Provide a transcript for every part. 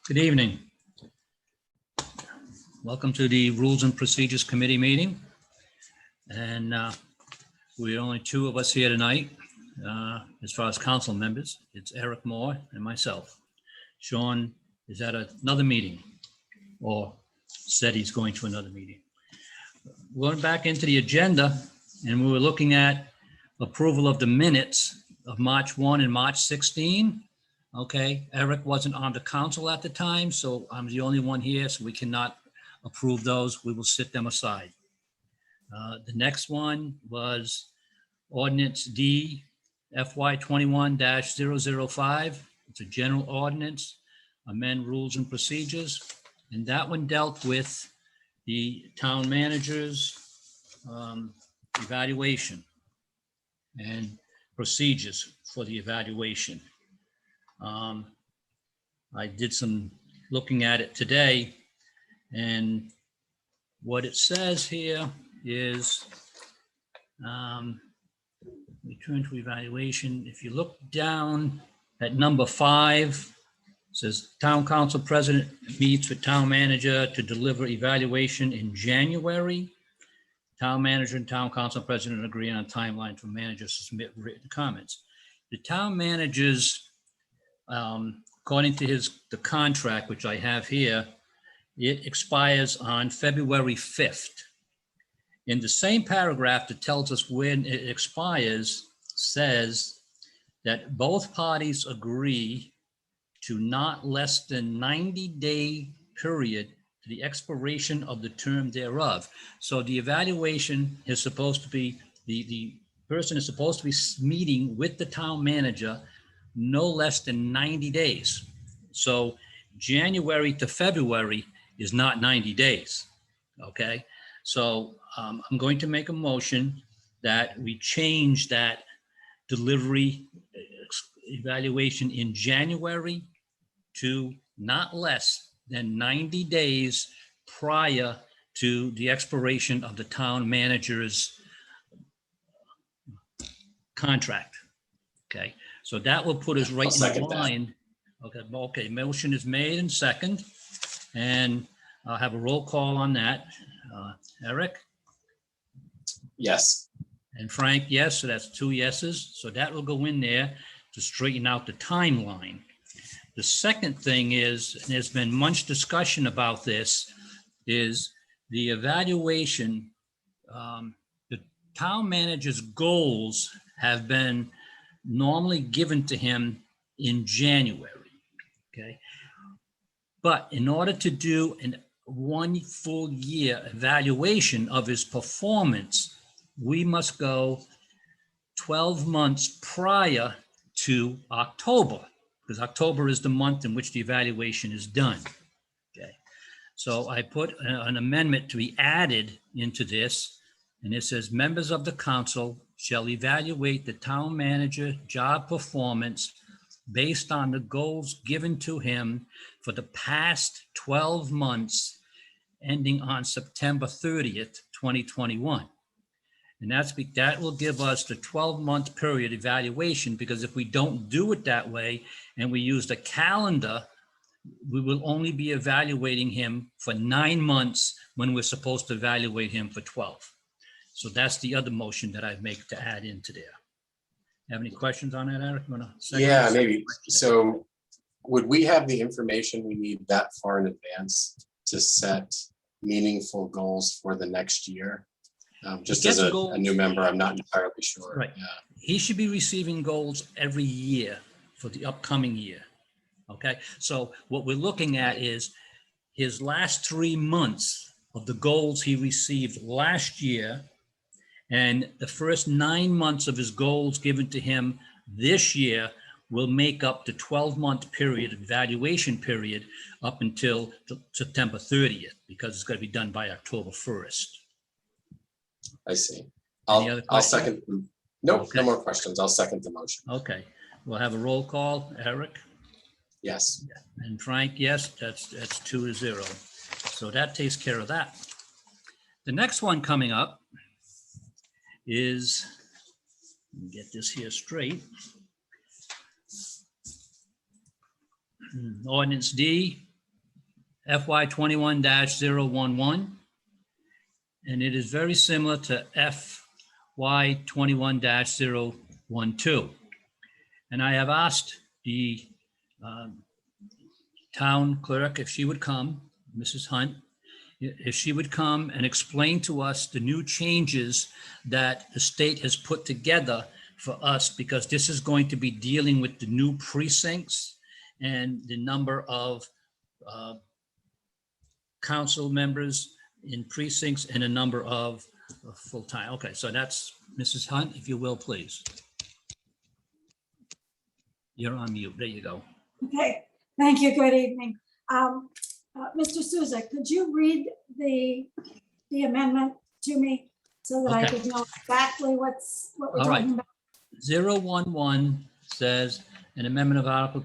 Good evening. Welcome to the Rules and Procedures Committee meeting. And we're only two of us here tonight as far as council members. It's Erik Moore and myself. Sean is at another meeting or said he's going to another meeting. Going back into the agenda, and we were looking at approval of the minutes of March 1 and March 16. Okay, Erik wasn't on the council at the time, so I'm the only one here, so we cannot approve those. We will sit them aside. The next one was Ordinance D FY 21-005. It's a general ordinance, amend rules and procedures. And that one dealt with the town manager's evaluation and procedures for the evaluation. I did some looking at it today, and what it says here is return to evaluation. If you look down at number 5, it says town council president meets with town manager to deliver evaluation in January. Town manager and town council president agree on a timeline for managers to submit written comments. The town managers, according to the contract, which I have here, it expires on February 5th. In the same paragraph that tells us when it expires, says that both parties agree to not less than 90-day period to the expiration of the term thereof. So the evaluation is supposed to be, the person is supposed to be meeting with the town manager no less than 90 days. So January to February is not 90 days, okay? So I'm going to make a motion that we change that delivery evaluation in January to not less than 90 days prior to the expiration of the town manager's contract, okay? So that will put us right in line. Okay, motion is made and second, and I'll have a roll call on that. Erik? Yes. And Frank, yes, so that's 2 yeses. So that will go in there to straighten out the timeline. The second thing is, and there's been much discussion about this, is the evaluation. The town manager's goals have been normally given to him in January, okay? But in order to do one full year evaluation of his performance, we must go 12 months prior to October, because October is the month in which the evaluation is done, okay? So I put an amendment to be added into this, and it says members of the council shall evaluate the town manager job performance based on the goals given to him for the past 12 months ending on September 30th, 2021. And that will give us the 12-month period evaluation, because if we don't do it that way and we use the calendar, we will only be evaluating him for 9 months when we're supposed to evaluate him for 12. So that's the other motion that I make to add into there. Have any questions on that, Erik? Yeah, maybe. So would we have the information we need that far in advance to set meaningful goals for the next year? Just as a new member, I'm not entirely sure. Right. Yeah. He should be receiving goals every year for the upcoming year. Okay. So what we're looking at is his last 3 months of the goals he received last year, and the first 9 months of his goals given to him this year will make up the 12-month period, evaluation period, up until September 30th, because it's going to be done by October 1st. I see. I'll second. Nope, okay. No more questions. I'll second the motion. Okay, we'll have a roll call. Erik? Yes. And Frank, yes, that's 2-0. So that takes care of that. The next one coming up is, let me get this here straight. Ordinance D FY 21-011. And it is very similar to FY 21-012. And I have asked the town clerk if she would come, Mrs. Hunt, if she would come and explain to us the new changes that the state has put together for us, because this is going to be dealing with the new precincts and the number of council members in precincts and a number of full-time. Okay, so that's Mrs. Hunt, if you will, please. You're on mute. There you go. Okay, thank you. Good evening. Mr. Souza, could you read the amendment to me so that I Okay. could know exactly what we're All right. talking about? 011 says an amendment of Article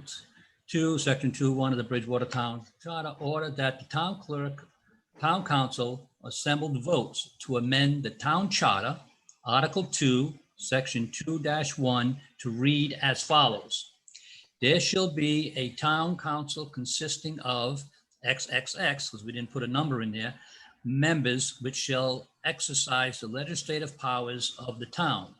2, Section 2.1 of the Bridgewater Town Charter order that the town clerk, town council assembled votes to amend the town charter, Article 2, Section 2-1 to read as follows. There shall be a town council consisting of XXX, because we didn't put a number in there, members which shall exercise the legislative powers of the town.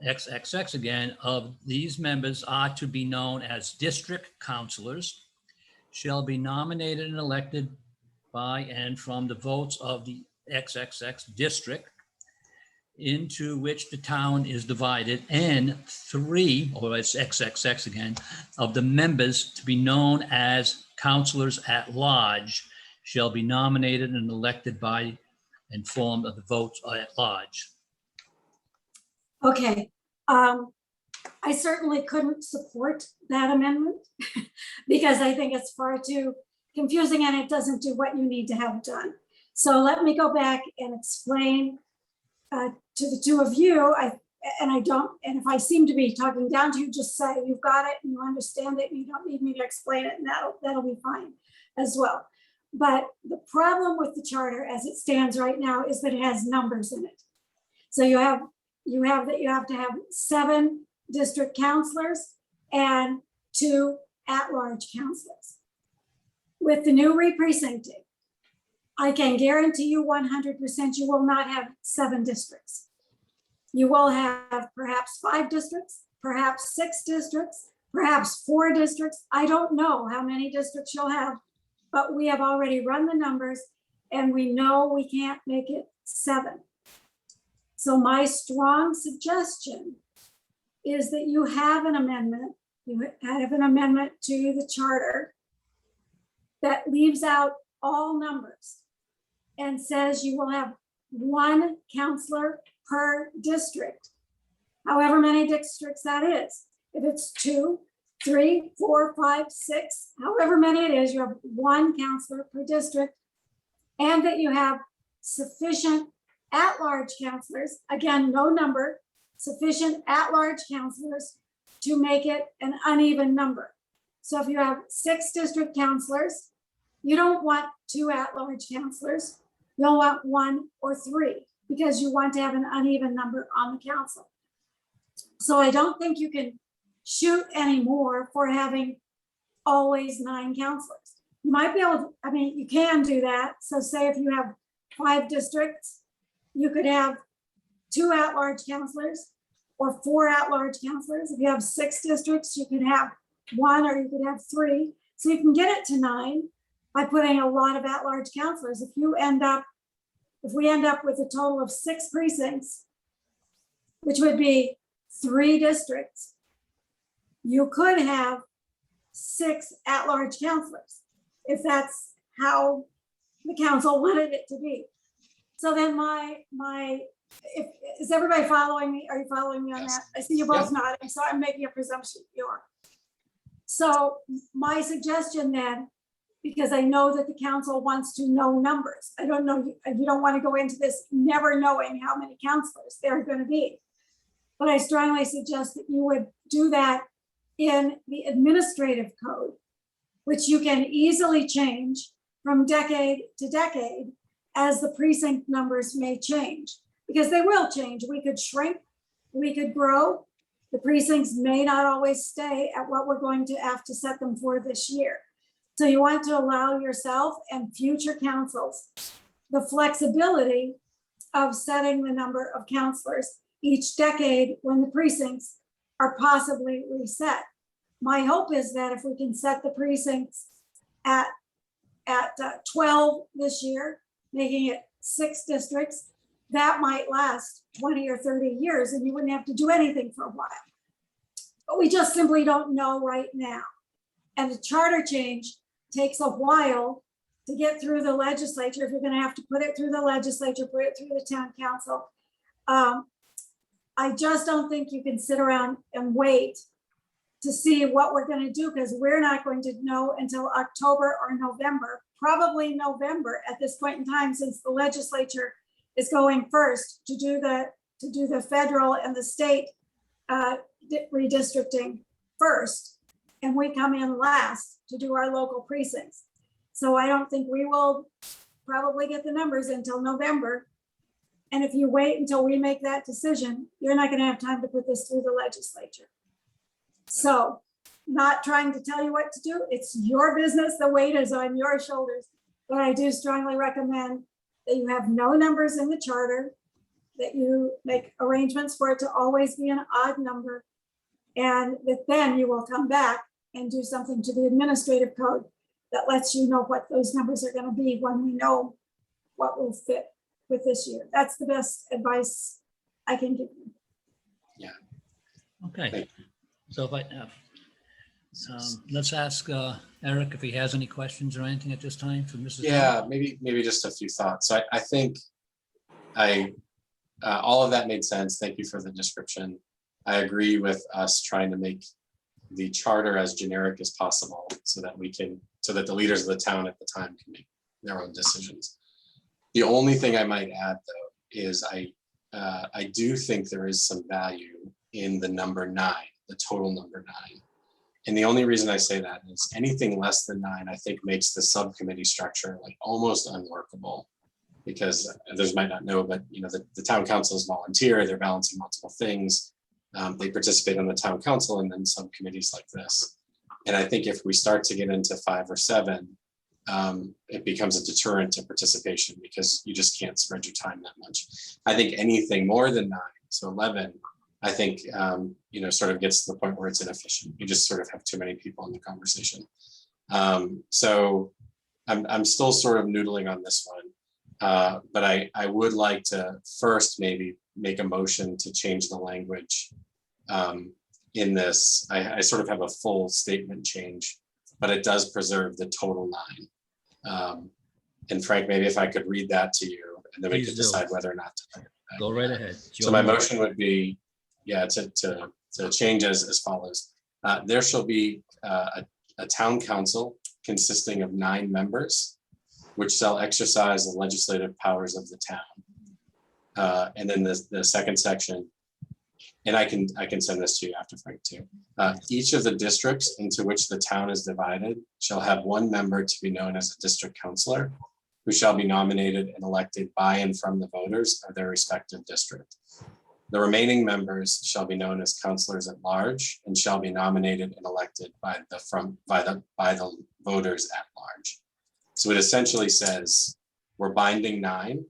XXX again, of these members are to be known as district councilors, shall be nominated and elected by and from the votes of the XXX district into which the town is divided, and 3, or it's XXX again, of the members to be known as councilors at large shall be nominated and elected by and formed of the votes at large. Okay, I certainly couldn't support that amendment because I think it's far too confusing and it doesn't do what you need to have done. So let me go back and explain to the two of you. And if I seem to be talking down to you, just say you've got it and you understand it and you don't need me to explain it, and that'll be fine as well. But the problem with the charter as it stands right now is that it has numbers in it. So you have to have 7 district councilors and 2 at-large councilors. With the new re-precincting, I can guarantee you 100% you will not have 7 districts. You will have perhaps 5 districts, perhaps 6 districts, perhaps 4 districts. I don't know how many districts you'll have, but we have already run the numbers and we know we can't make it 7. So my strong suggestion is that you have an amendment, to the charter that leaves out all numbers and says you will have 1 counselor per district, however many districts that is. If it's 2, 3, 4, 5, 6, however many it is, you have 1 counselor per district, and that you have sufficient at-large counselors, again, no number, sufficient at-large counselors to make it an uneven number. So if you have 6 district counselors, you don't want 2 at-large counselors, you'll want 1 or 3, because you want to have an uneven number on the council. So I don't think you can shoot anymore for having always 9 counselors. You might be able to, you can do that. So say if you have 5 districts, you could have 2 at-large counselors or 4 at-large counselors. If you have 6 districts, you could have 1 or you could have 3. So you can get it to 9 by putting a lot of at-large counselors. If we end up with a total of 6 precincts, which would be 3 districts, you could have 6 at-large counselors if that's how the council wanted it to be. So then is everybody following me? Are you following me on that? I see you both nodding, so I'm making a presumption you are. So my suggestion then, because I know that the council wants to know numbers. I don't know, you don't want to go into this never knowing how many counselors there are going to be. But I strongly suggest that you would do that in the administrative code, which you can easily change from decade to decade as the precinct numbers may change, because they will change. We could shrink, we could grow. The precincts may not always stay at what we're going to have to set them for this year. So you want to allow yourself and future councils the flexibility of setting the number of counselors each decade when the precincts are possibly reset. My hope is that if we can set the precincts at 12 this year, making it 6 districts, that might last 20 or 30 years and you wouldn't have to do anything for a while. But we just simply don't know right now. And the charter change takes a while to get through the legislature. If you're going to have to put it through the legislature, put it through the town council. I just don't think you can sit around and wait to see what we're going to do, because we're not going to know until October or November, probably November at this point in time, since the legislature is going first to do the federal and the state redistricting first, and we come in last to do our local precincts. So I don't think we will probably get the numbers until November. And if you wait until we make that decision, you're not going to have time to put this through the legislature. So, not trying to tell you what to do. It's your business. The weight is on your shoulders. But I do strongly recommend that you have no numbers in the charter, that you make arrangements for it to always be an odd number, and that then you will come back and do something to the administrative code that lets you know what those numbers are going to be when we know what will fit with this year. That's the best advice I can give you. Yeah. Okay. So if I, let's ask Erik if he has any questions or anything at this time for Mrs. Yeah, Hunt. maybe just a few thoughts. So I think all of that made sense. Thank you for the description. I agree with us trying to make the charter as generic as possible so that the leaders of the town at the time can make their own decisions. The only thing I might add, though, is I do think there is some value in the number 9, the total number 9. And the only reason I say that is anything less than 9, I think, makes the subcommittee structure like almost unworkable, because others might not know, but the town council is volunteer. They're balancing multiple things. They participate on the town council and then subcommittees like this. And I think if we start to get into 5 or 7, it becomes a deterrent to participation because you just can't spread your time that much. I think anything more than 9, so 11, I think, sort of gets to the point where it's inefficient. You just sort of have too many people in the conversation. So I'm still sort of noodling on this one, but I would like to first maybe make a motion to change the language in this. I sort of have a full statement change, but it does preserve the total 9. And Frank, maybe if I could read that to you, and then we could decide whether or not to. Go right ahead. So my motion would be, to change as follows. There shall be a town council consisting of 9 members, which shall exercise the legislative powers of the town. And then the second section, and I can send this to you after, Frank, too. Each of the districts into which the town is divided shall have 1 member to be known as a district councilor, who shall be nominated and elected by and from the voters of their respective district. The remaining members shall be known as councilors at large and shall be nominated and elected by the voters at large. So it essentially says we're binding 9.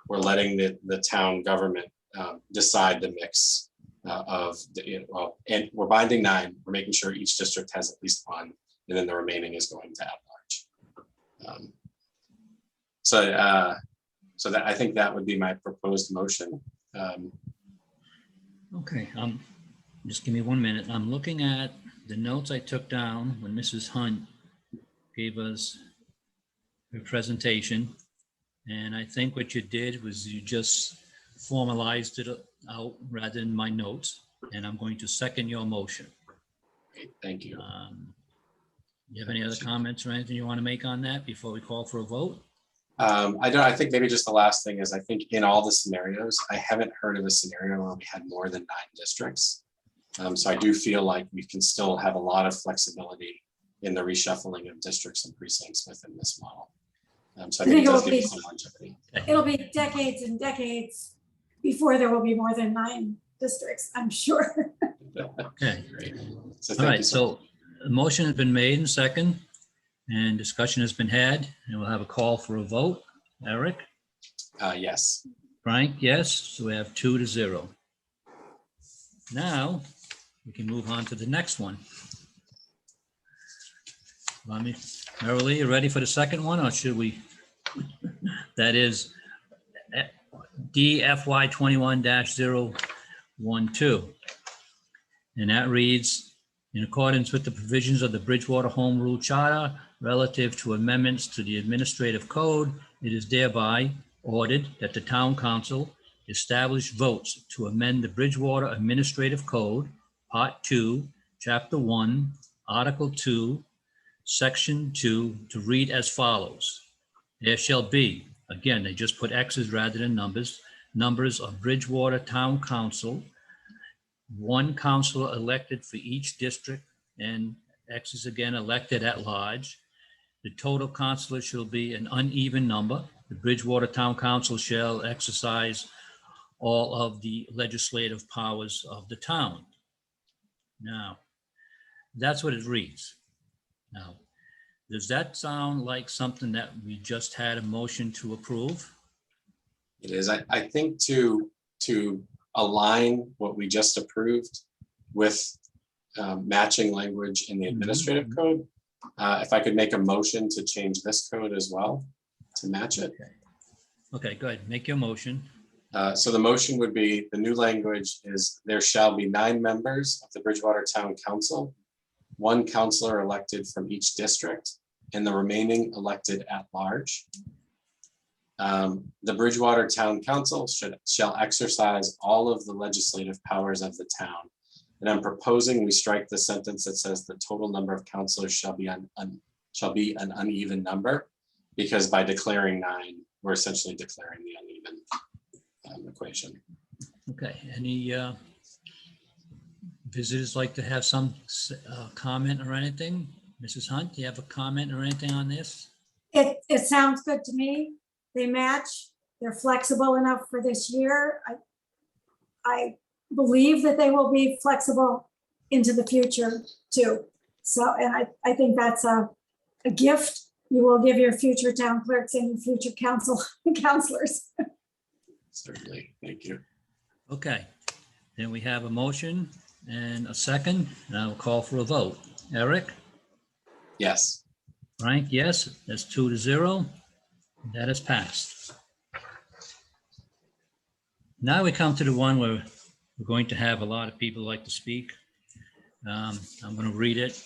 We're letting the town government decide the mix and we're binding 9. We're making sure each district has at least 1, and then the remaining is going to at large. So that I think that would be my proposed motion. Okay, just give me 1 minute. I'm looking at the notes I took down when Mrs. Hunt gave us her presentation. And I think what you did was you just formalized it out rather than my notes. And I'm going to second your motion. Great, thank you. You have any other comments or anything you want to make on that before we call for a vote? I think maybe just the last thing is I think in all the scenarios, I haven't heard of a scenario where we had more than 9 districts. So I do feel like we can still have a lot of flexibility in the reshuffling of districts and precincts within this model. So I think it does give you some longevity. It'll be decades and decades before there will be more than 9 districts, I'm sure. Okay, great. So all right, so a motion has been made and second. And discussion has been had, and we'll have a call for a vote. Erik? Yes. Frank, yes. So we have 2-0. Now, we can move on to the next one. Merrily, you ready for the second one, or should we? That is DFY 21-012. And that reads, in accordance with the provisions of the Bridgewater Home Rule Charter relative to amendments to the administrative code, it is thereby ordered that the town council establish votes to amend the Bridgewater Administrative Code, Part 2, Chapter 1, Article 2, Section 2, to read as follows. There shall be, again, they just put X's rather than numbers of Bridgewater Town Council, one councilor elected for each district, and X is again elected at large. The total councilors shall be an uneven number. The Bridgewater Town Council shall exercise all of the legislative powers of the town. Now, that's what it reads. Now, does that sound like something that we just had a motion to approve? It is. I think to align what we just approved with matching language in the administrative code, if I could make a motion to change this code as well to match it. Okay, go ahead. Make your motion. So the motion would be, the new language is, there shall be 9 members of the Bridgewater Town Council, one councilor elected from each district, and the remaining elected at large. The Bridgewater Town Council shall exercise all of the legislative powers of the town. And I'm proposing we strike the sentence that says the total number of councilors shall be an uneven number, because by declaring 9, we're essentially declaring the uneven equation. Okay, any visitors like to have some comment or anything? Mrs. Hunt, do you have a comment or anything on this? It sounds good to me. They match. They're flexible enough for this year. I believe that they will be flexible into the future too. So, and I think that's a gift you will give your future town clerks and your future counselors. Certainly, thank you. Okay, then we have a motion and a second, and I will call for a vote. Erik? Yes. Frank, yes. That's 2-0. That has passed. Now we come to the one where we're going to have a lot of people like to speak. I'm going to read it.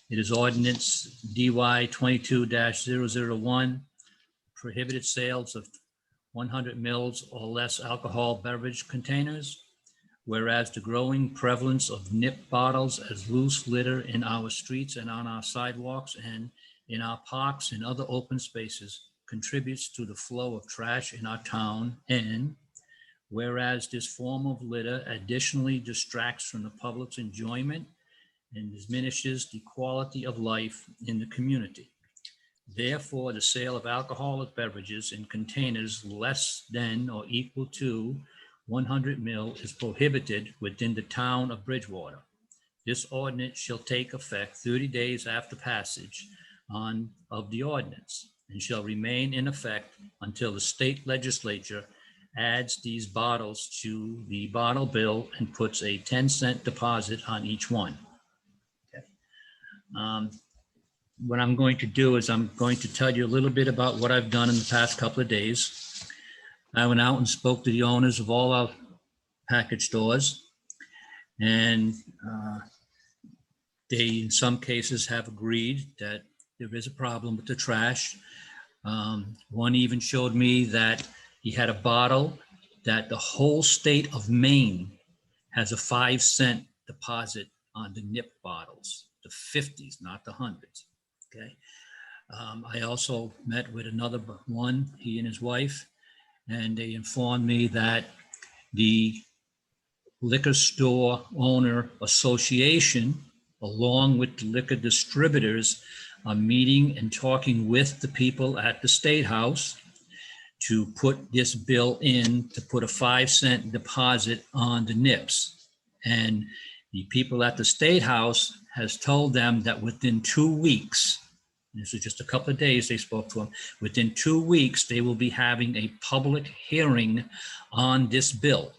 It is ordinance DY 22-001, prohibited sales of 100 mils or less alcohol beverage containers. Whereas the growing prevalence of nip bottles as loose litter in our streets and on our sidewalks and in our parks and other open spaces contributes to the flow of trash in our town, and whereas this form of litter additionally distracts from the public's enjoyment and diminishes the quality of life in the community. Therefore, the sale of alcoholic beverages in containers less than or equal to 100 ml is prohibited within the town of Bridgewater. This ordinance shall take effect 30 days after passage of the ordinance and shall remain in effect until the state legislature adds these bottles to the bottle bill and puts a 10-cent deposit on each one. Okay. What I'm going to do is I'm going to tell you a little bit about what I've done in the past couple of days. I went out and spoke to the owners of all our package stores, and they, in some cases, have agreed that there is a problem with the trash. One even showed me that he had a bottle that the whole state of Maine has a 5-cent deposit on the nip bottles, the 50s, not the 100s. Okay. I also met with another one, he and his wife, and they informed me that the Liquor Store Owner Association, along with the liquor distributors, are meeting and talking with the people at the State House to put this bill in, to put a 5-cent deposit on the nips. And the people at the State House has told them that within 2 weeks, This is just a couple of days they spoke to him. Within 2 weeks, they will be having a public hearing on this bill.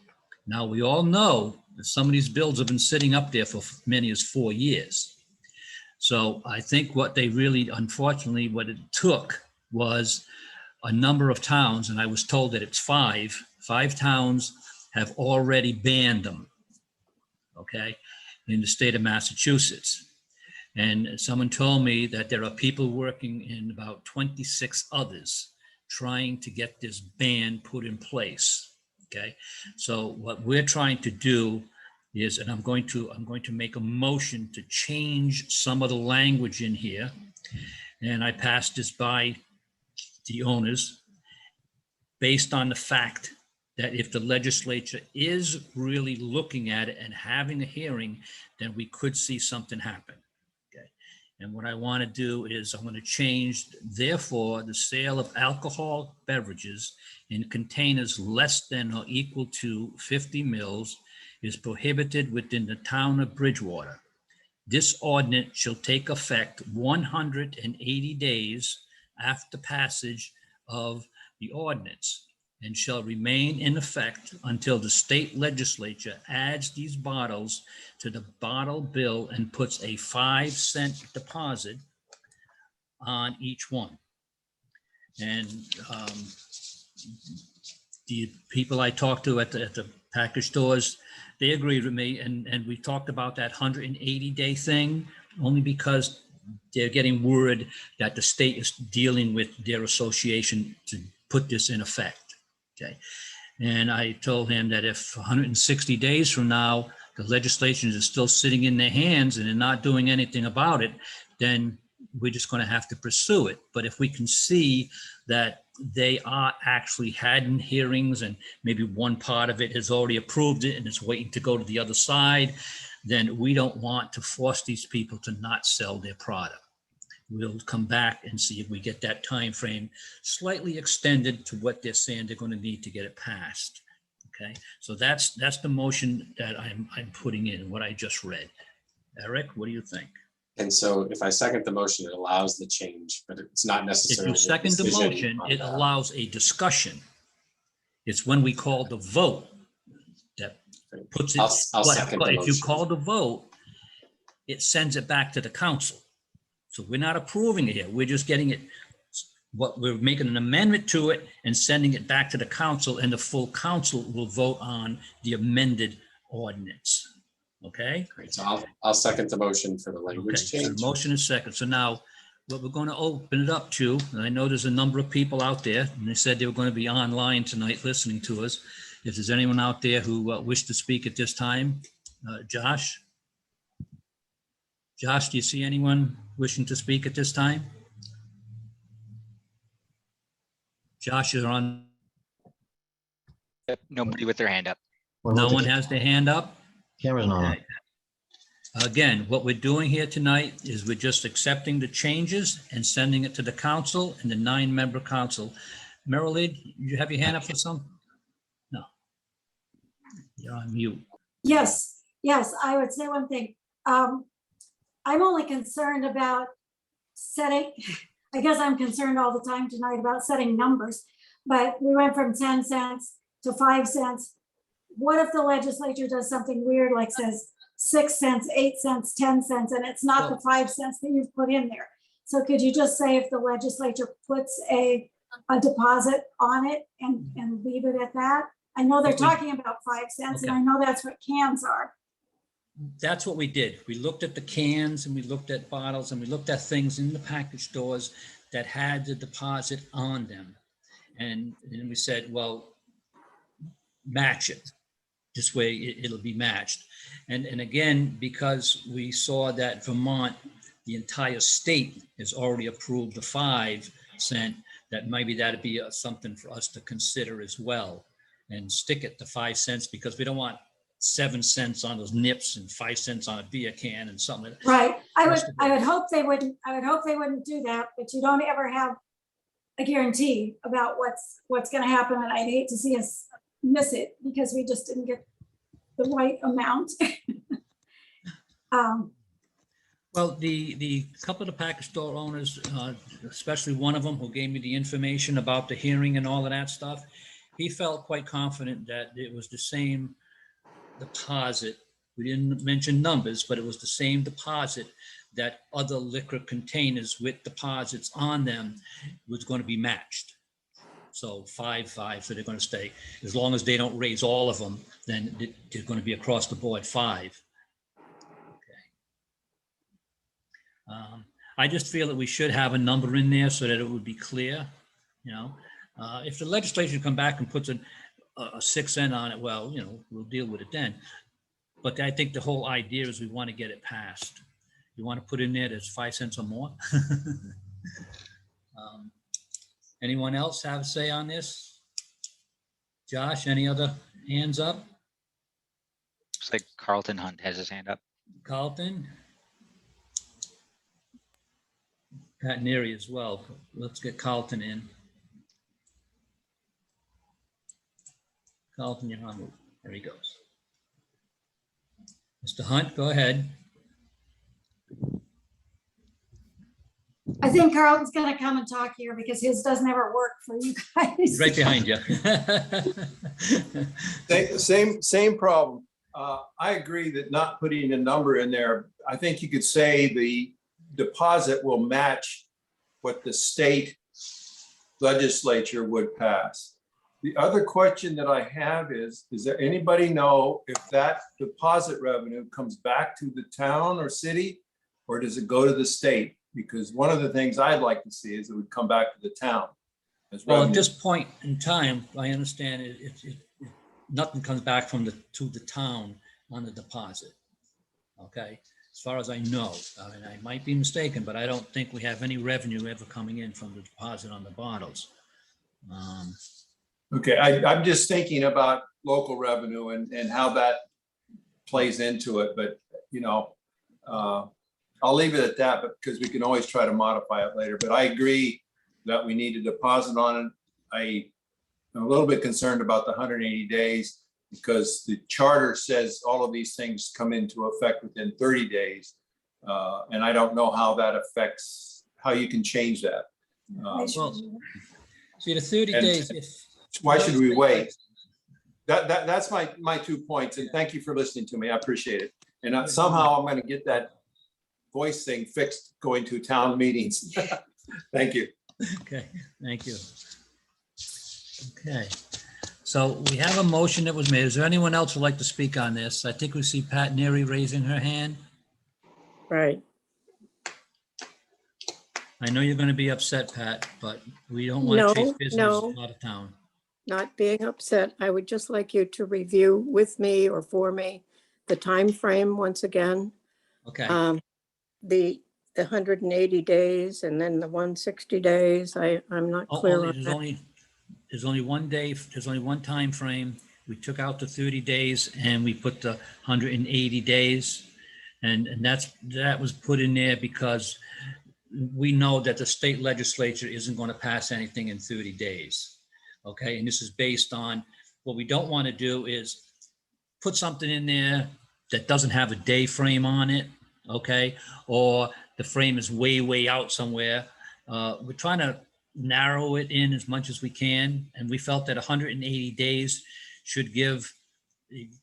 Now, we all know that some of these bills have been sitting up there for many as 4 years. So I think what they really, unfortunately, what it took was a number of towns, and I was told that it's five towns have already banned them, okay, in the state of Massachusetts. And someone told me that there are people working in about 26 others trying to get this ban put in place, okay? So what we're trying to do is, and I'm going to make a motion to change some of the language in here. And I passed this by the owners based on the fact that if the legislature is really looking at it and having a hearing, then we could see something happen. Okay. And what I want to do is I'm going to change, therefore, the sale of alcohol beverages in containers less than or equal to 50 mils is prohibited within the town of Bridgewater. This ordinance shall take effect 180 days after passage of the ordinance and shall remain in effect until the state legislature adds these bottles to the bottle bill and puts a 5-cent deposit on each one. And the people I talked to at the package stores, they agreed with me, and we talked about that 180-day thing only because they're getting word that the state is dealing with their association to put this in effect. Okay, and I told him that if 160 days from now the legislation is still sitting in their hands and they're not doing anything about it, then we're just going to have to pursue it. But if we can see that they are actually having hearings and maybe one part of it has already approved it and it's waiting to go to the other side, then we don't want to force these people to not sell their product. We'll come back and see if we get that time frame slightly extended to what they're saying they're going to need to get it passed. Okay, so that's the motion that I'm putting in, what I just read. Eric, what do you think? And so if I second the motion, it allows the change, but it's not If necessarily. you second the motion, it allows a discussion. It's when we call the vote that puts it. I'll second the if you motion. call the vote, it sends it back to the council. So we're not approving it here. We're just getting it. We're making an amendment to it and sending it back to the council, and the full council will vote on the amended ordinance. Okay. Great. So I'll second the motion for the language Okay, so change. the motion is second. So now what we're going to open it up to, and I know there's a number of people out there, and they said they were going to be online tonight listening to us. If there's anyone out there who wish to speak at this time, Josh? Josh, do you see anyone wishing to speak at this time? Josh is on. Nobody with their hand up. No one has their hand up? Camera's not on. Okay. Again, what we're doing here tonight is we're just accepting the changes and sending it to the council and the 9-member council. Marilee, you have your hand up for some? No. You're on mute. Yes, I would say one thing. I'm only concerned about setting, I guess I'm concerned all the time tonight about setting numbers, but we went from 10 cents to 5 cents. What if the legislature does something weird, like says 6 cents, 8 cents, 10 cents, and it's not the 5 cents that you've put in there? So could you just say if the legislature puts a deposit on it and leave it at that? I know they're talking about 5 cents, and I know that's what cans are. That's what we did. We looked at the cans and we looked at bottles and we looked at things in the package stores that had the deposit on them. And we said, well, match it. This way it'll be matched. And again, because we saw that Vermont, the entire state has already approved the 5 cent, that maybe that'd be something for us to consider as well and stick it to 5 cents, because we don't want 7 cents on those nips and 5 cents on a beer can and something. Right. I would hope they wouldn't do that, but you don't ever have a guarantee about what's going to happen. And I'd hate to see us miss it because we just didn't get the right amount. Well, the couple of the package store owners, especially one of them who gave me the information about the hearing and all of that stuff, he felt quite confident that it was the same deposit. We didn't mention numbers, but it was the same deposit that other liquor containers with deposits on them was going to be matched. So 5, so they're going to stay. As long as they don't raise all of them, then they're going to be across the board 5. I just feel that we should have a number in there so that it would be clear, you know. If the legislature come back and puts a 6 cent on it, well, you know, we'll deal with it then. But I think the whole idea is we want to get it passed. You want to put in there that's 5 cents or more? Anyone else have a say on this? Josh, any other hands up? Looks like Carlton Hunt has his hand up. Carlton? Pat Neary as well. Let's get Carlton in. Carlton, you're on. There he goes. Mr. Hunt, go ahead. I think Carlton's gonna come and talk here because his doesn't ever work for you guys. Right behind you. Same problem. I agree that not putting a number in there, I think you could say the deposit will match what the state legislature would pass. The other question that I have is there anybody know if that deposit revenue comes back to the town or city, or does it go to the state? Because one of the things I'd like to see is it would come back to the town. Well, at this point in time, I understand nothing comes back from to the town on the deposit. Okay, as far as I know, I mean, I might be mistaken, but I don't think we have any revenue ever coming in from the deposit on the bottles. Okay, I'm just thinking about local revenue and how that plays into it, but you know, I'll leave it at that, but because we can always try to modify it later. But I agree that we need a deposit on it. I'm a little bit concerned about the 180 days because the charter says all of these things come into effect within 30 days. And I don't know how that affects, how you can change that. Well, see, the 30 days. Why should we wait? That's my 2 points. And thank you for listening to me. I appreciate it. And somehow I'm going to get that voice thing fixed going to town meetings. Thank you. Okay, thank you. Okay, so we have a motion that was made. Is there anyone else who'd like to speak on this? I think we see Pat Neary raising her hand. Right. I know you're going to be upset, Pat, but we don't want to chase business out of town. Not being upset. I would just like you to review with me or for me the time frame once again. Okay. The 180 days and then the 160 days. I'm not clear on that. There's only one day, there's only one time frame. We took out the 30 days and we put the 180 days. And that was put in there because we know that the state legislature isn't going to pass anything in 30 days. Okay, and this is based on what we don't want to do is put something in there that doesn't have a day frame on it. Okay, or the frame is way out somewhere. We're trying to narrow it in as much as we can, and we felt that 180 days should give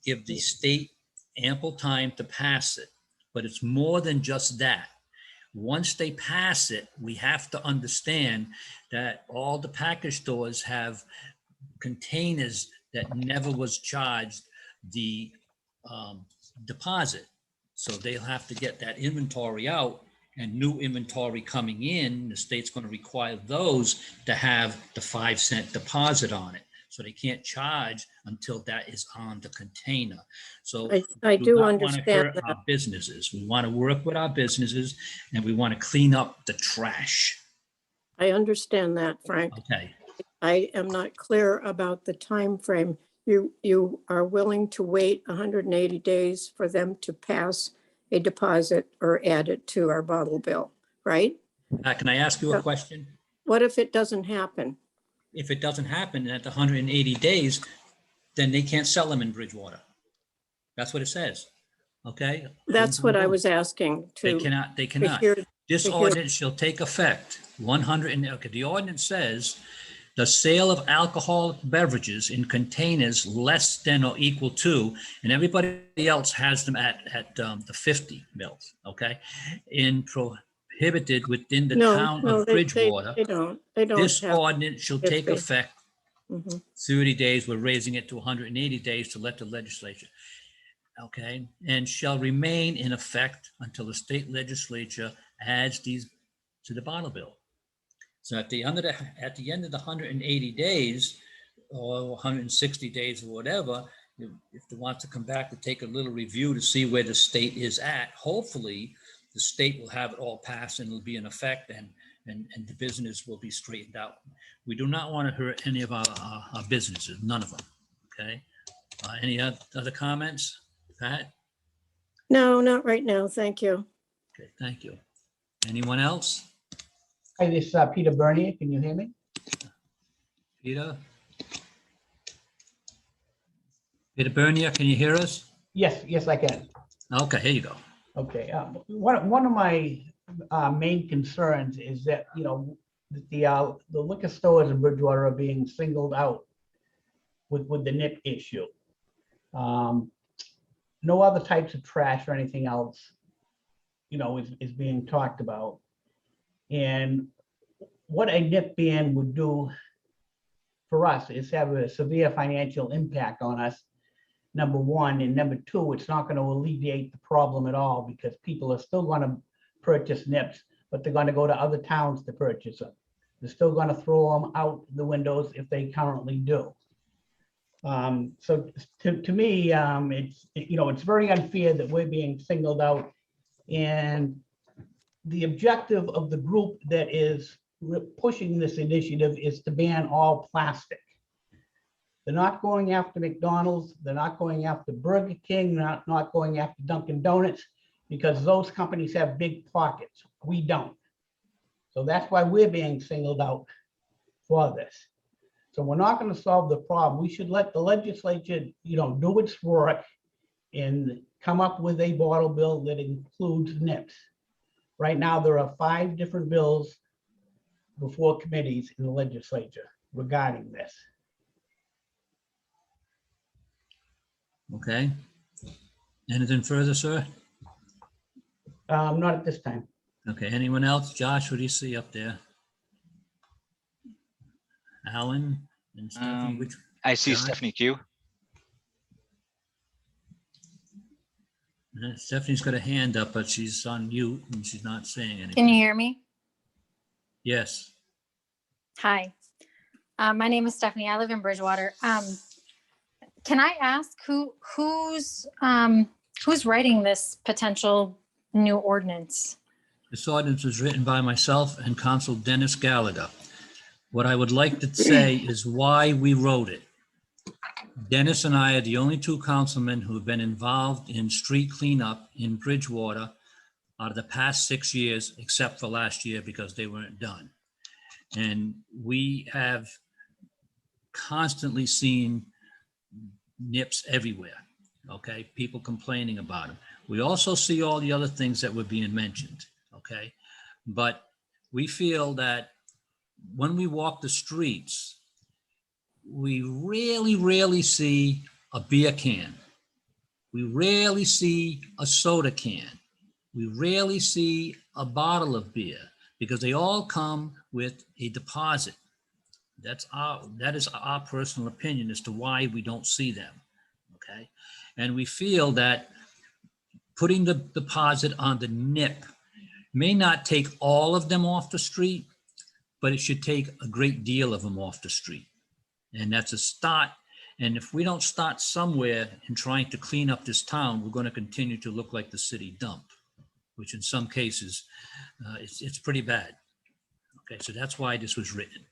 the state ample time to pass it. But it's more than just that. Once they pass it, we have to understand that all the package stores have containers that never was charged the deposit. So they'll have to get that inventory out, and new inventory coming in, the state's going to require those to have the 5 cent deposit on it. So they can't charge until that is on the container. So I do understand that. Our businesses. We want to work with our businesses and we want to clean up the trash. I understand that, Frank. Okay. I am not clear about the time frame. You are willing to wait 180 days for them to pass a deposit or add it to our bottle bill, right? Can I ask you a question? What if it doesn't happen? If it doesn't happen at the 180 days, then they can't sell them in Bridgewater. That's what it says. Okay? That's what I was asking They to. cannot. hear- This to hear- ordinance shall take effect 100, okay, the ordinance says the sale of alcoholic beverages in containers less than or equal to, and everybody else has them at the 50 mils, okay? In prohibited within the No, town no, of they Bridgewater. don't This have. ordinance shall take 50. effect Mhm. 30 days. We're raising it to 180 days to let the legislature. Okay, and shall remain in effect until the state legislature adds these to the bottle bill. So at the end of the 180 days or 160 days or whatever, if they want to come back to take a little review to see where the state is at, hopefully the state will have it all passed and it'll be in effect and the business will be straightened out. We do not want to hurt any of our businesses, none of them. Okay. Any other comments, Pat? No, not right now. Thank you. Okay, thank you. Anyone else? Hi, this is Peter Bernier. Can you hear me? Peter? Peter Bernier, can you hear us? Yes, I can. Okay, here you go. Okay. One of my main concerns is that, the liquor stores in Bridgewater are being singled out with the nip issue. No other types of trash or anything else, is being talked about. And what a nip ban would do for us is have a severe financial impact on us, number one. And number two, it's not going to alleviate the problem at all because people are still going to purchase nips, but they're going to go to other towns to purchase them. They're still going to throw them out the windows if they currently do. So to me, it's very unfair that we're being singled out. And the objective of the group that is pushing this initiative is to ban all plastic. They're not going after McDonald's. They're not going after Burger King, not going after Dunkin' Donuts, because those companies have big pockets. We don't. So that's why we're being singled out for this. So we're not going to solve the problem. We should let the legislature, do its work and come up with a bottle bill that includes nips. Right now, there are 5 different bills before committees in the legislature regarding this. Okay. Anything further, sir? Not at this time. Okay, anyone else? Josh, what do you see up there? Alan and Stephanie, which? I see Josh? Stephanie Q. Stephanie's got a hand up, but she's on mute and she's not saying anything. Can you hear me? Yes. Hi, my name is Stephanie. I live in Bridgewater. Can I ask who's writing this potential new ordinance? This ordinance was written by myself and Council Dennis Gallagher. What I would like to say is why we wrote it. Dennis and I are the only 2 councilmen who have been involved in street cleanup in Bridgewater out of the past 6 years, except for last year because they weren't done. And we have constantly seen nips everywhere, okay? People complaining about them. We also see all the other things that were being mentioned, okay? But we feel that when we walk the streets, we rarely see a beer can. We rarely see a soda can. We rarely see a bottle of beer because they all come with a deposit. That is our personal opinion as to why we don't see them, okay? And we feel that putting the deposit on the nip may not take all of them off the street, but it should take a great deal of them off the street. And that's a start. And if we don't start somewhere in trying to clean up this town, we're going to continue to look like the city dump, which in some cases, it's pretty bad. Okay, so that's why this was written.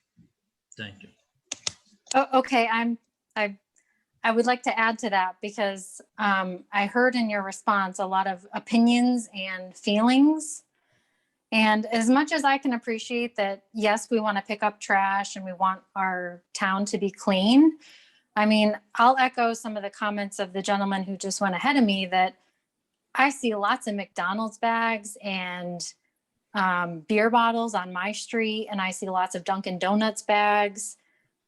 Thank you. Oh, okay, I would like to add to that because I heard in your response a lot of opinions and feelings. And as much as I can appreciate that, yes, we want to pick up trash and we want our town to be clean. I mean, I'll echo some of the comments of the gentleman who just went ahead of me that I see lots of McDonald's bags and beer bottles on my street, and I see lots of Dunkin' Donuts bags.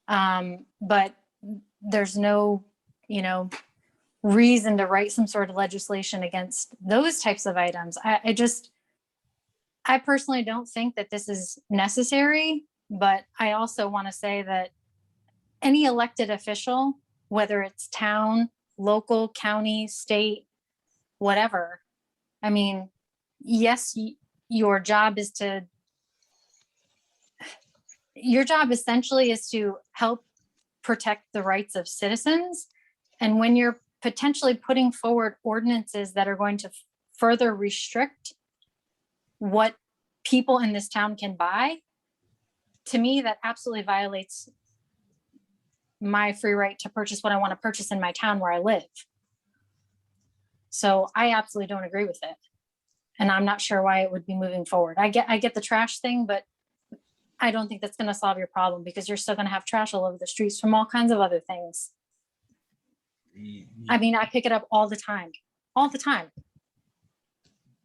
But there's no, reason to write some sort of legislation against those types of items. I personally don't think that this is necessary, but I also want to say that any elected official, whether it's town, local, county, state, whatever, I mean, yes, your job essentially is to help protect the rights of citizens. And when you're potentially putting forward ordinances that are going to further restrict what people in this town can buy, to me, that absolutely violates my free right to purchase what I want to purchase in my town where I live. So I absolutely don't agree with it. And I'm not sure why it would be moving forward. I get the trash thing, but I don't think that's going to solve your problem, because you're still going to have trash all over the streets from all kinds of other things. I mean, I pick it up all the time.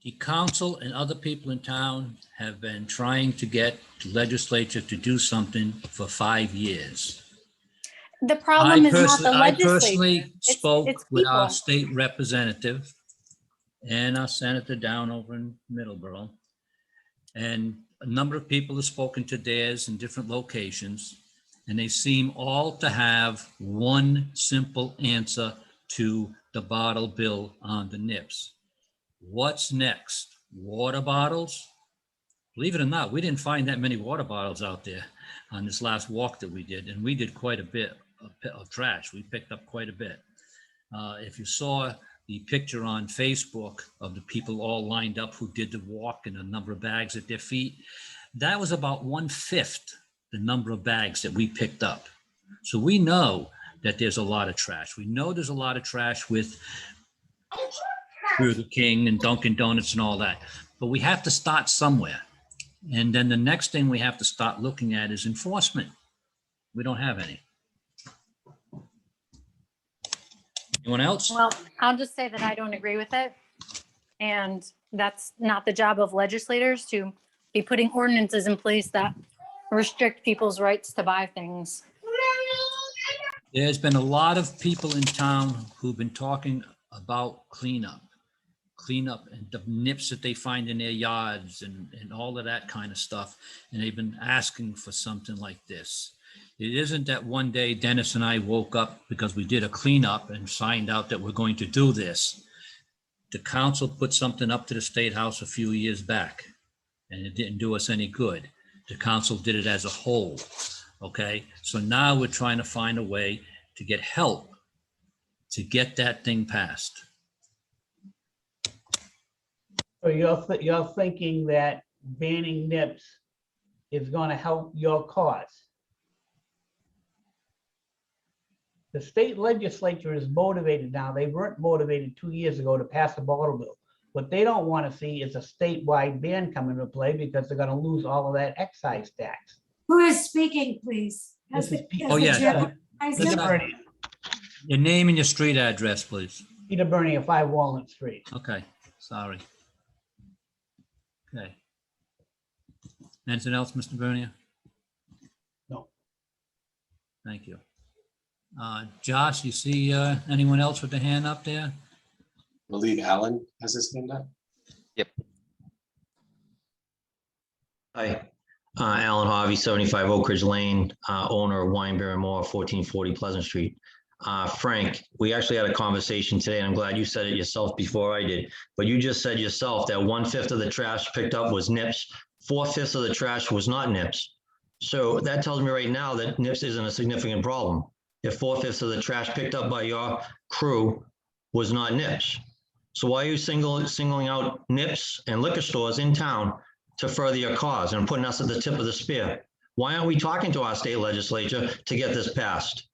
The council and other people in town have been trying to get the legislature to do something for 5 years. The problem is not the I legislature. personally spoke it's with our people. state representative and our senator down over in Middleborough. And a number of people have spoken to theirs in different locations, and they seem all to have one simple answer to the bottle bill on the nips. What's next? Water bottles? Believe it or not, we didn't find that many water bottles out there on this last walk that we did, and we did quite a bit of trash. We picked up quite a bit. If you saw the picture on Facebook of the people all lined up who did the walk and a number of bags at their feet, that was about 1/5 the number of bags that we picked up. So we know that there's a lot of trash. We know there's a lot of trash with Burger King and Dunkin' Donuts and all that, but we have to start somewhere. And then the next thing we have to start looking at is enforcement. We don't have any. Anyone else? Well, I'll just say that I don't agree with it. And that's not the job of legislators to be putting ordinances in place that restrict people's rights to buy things. There's been a lot of people in town who've been talking about cleanup and the nips that they find in their yards and all of that kind of stuff. And they've been asking for something like this. It isn't that one day Dennis and I woke up because we did a cleanup and signed out that we're going to do this. The council put something up to the State House a few years back, and it didn't do us any good. The council did it as a whole, okay? So now we're trying to find a way to get help to get that thing passed. So you're thinking that banning nips is going to help your cause? The state legislature is motivated now. They weren't motivated 2 years ago to pass a bottle bill. What they don't want to see is a statewide ban come into play, because they're going to lose all of that excise tax. Who is speaking, please? This is Peter. Oh, yeah. Bernie, Your name and your street address, please. Peter Bernie of 5 Walnut Street. Okay, sorry. Okay. Anything else, Mr. Bernier? No. Thank you. Josh, you see anyone else with the hand up there? I believe Alan has his hand up. Hi, Alain Hauvuy, 75 Oak Ridge Lane, owner of Wine, Beer and More, 1440 Pleasant Street. Frank, we actually had a conversation today, and I'm glad you said it yourself before I did, but you just said yourself that 1/5 of the trash picked up was nips, 4/5 of the trash was not nips. So that tells me right now that nips isn't a significant problem. If 4/5 of the trash picked up by your crew was not nips. So why are you singling out nips and liquor stores in town to further your cause and putting us at the tip of the spear? Why aren't we talking to our state legislature to get this passed?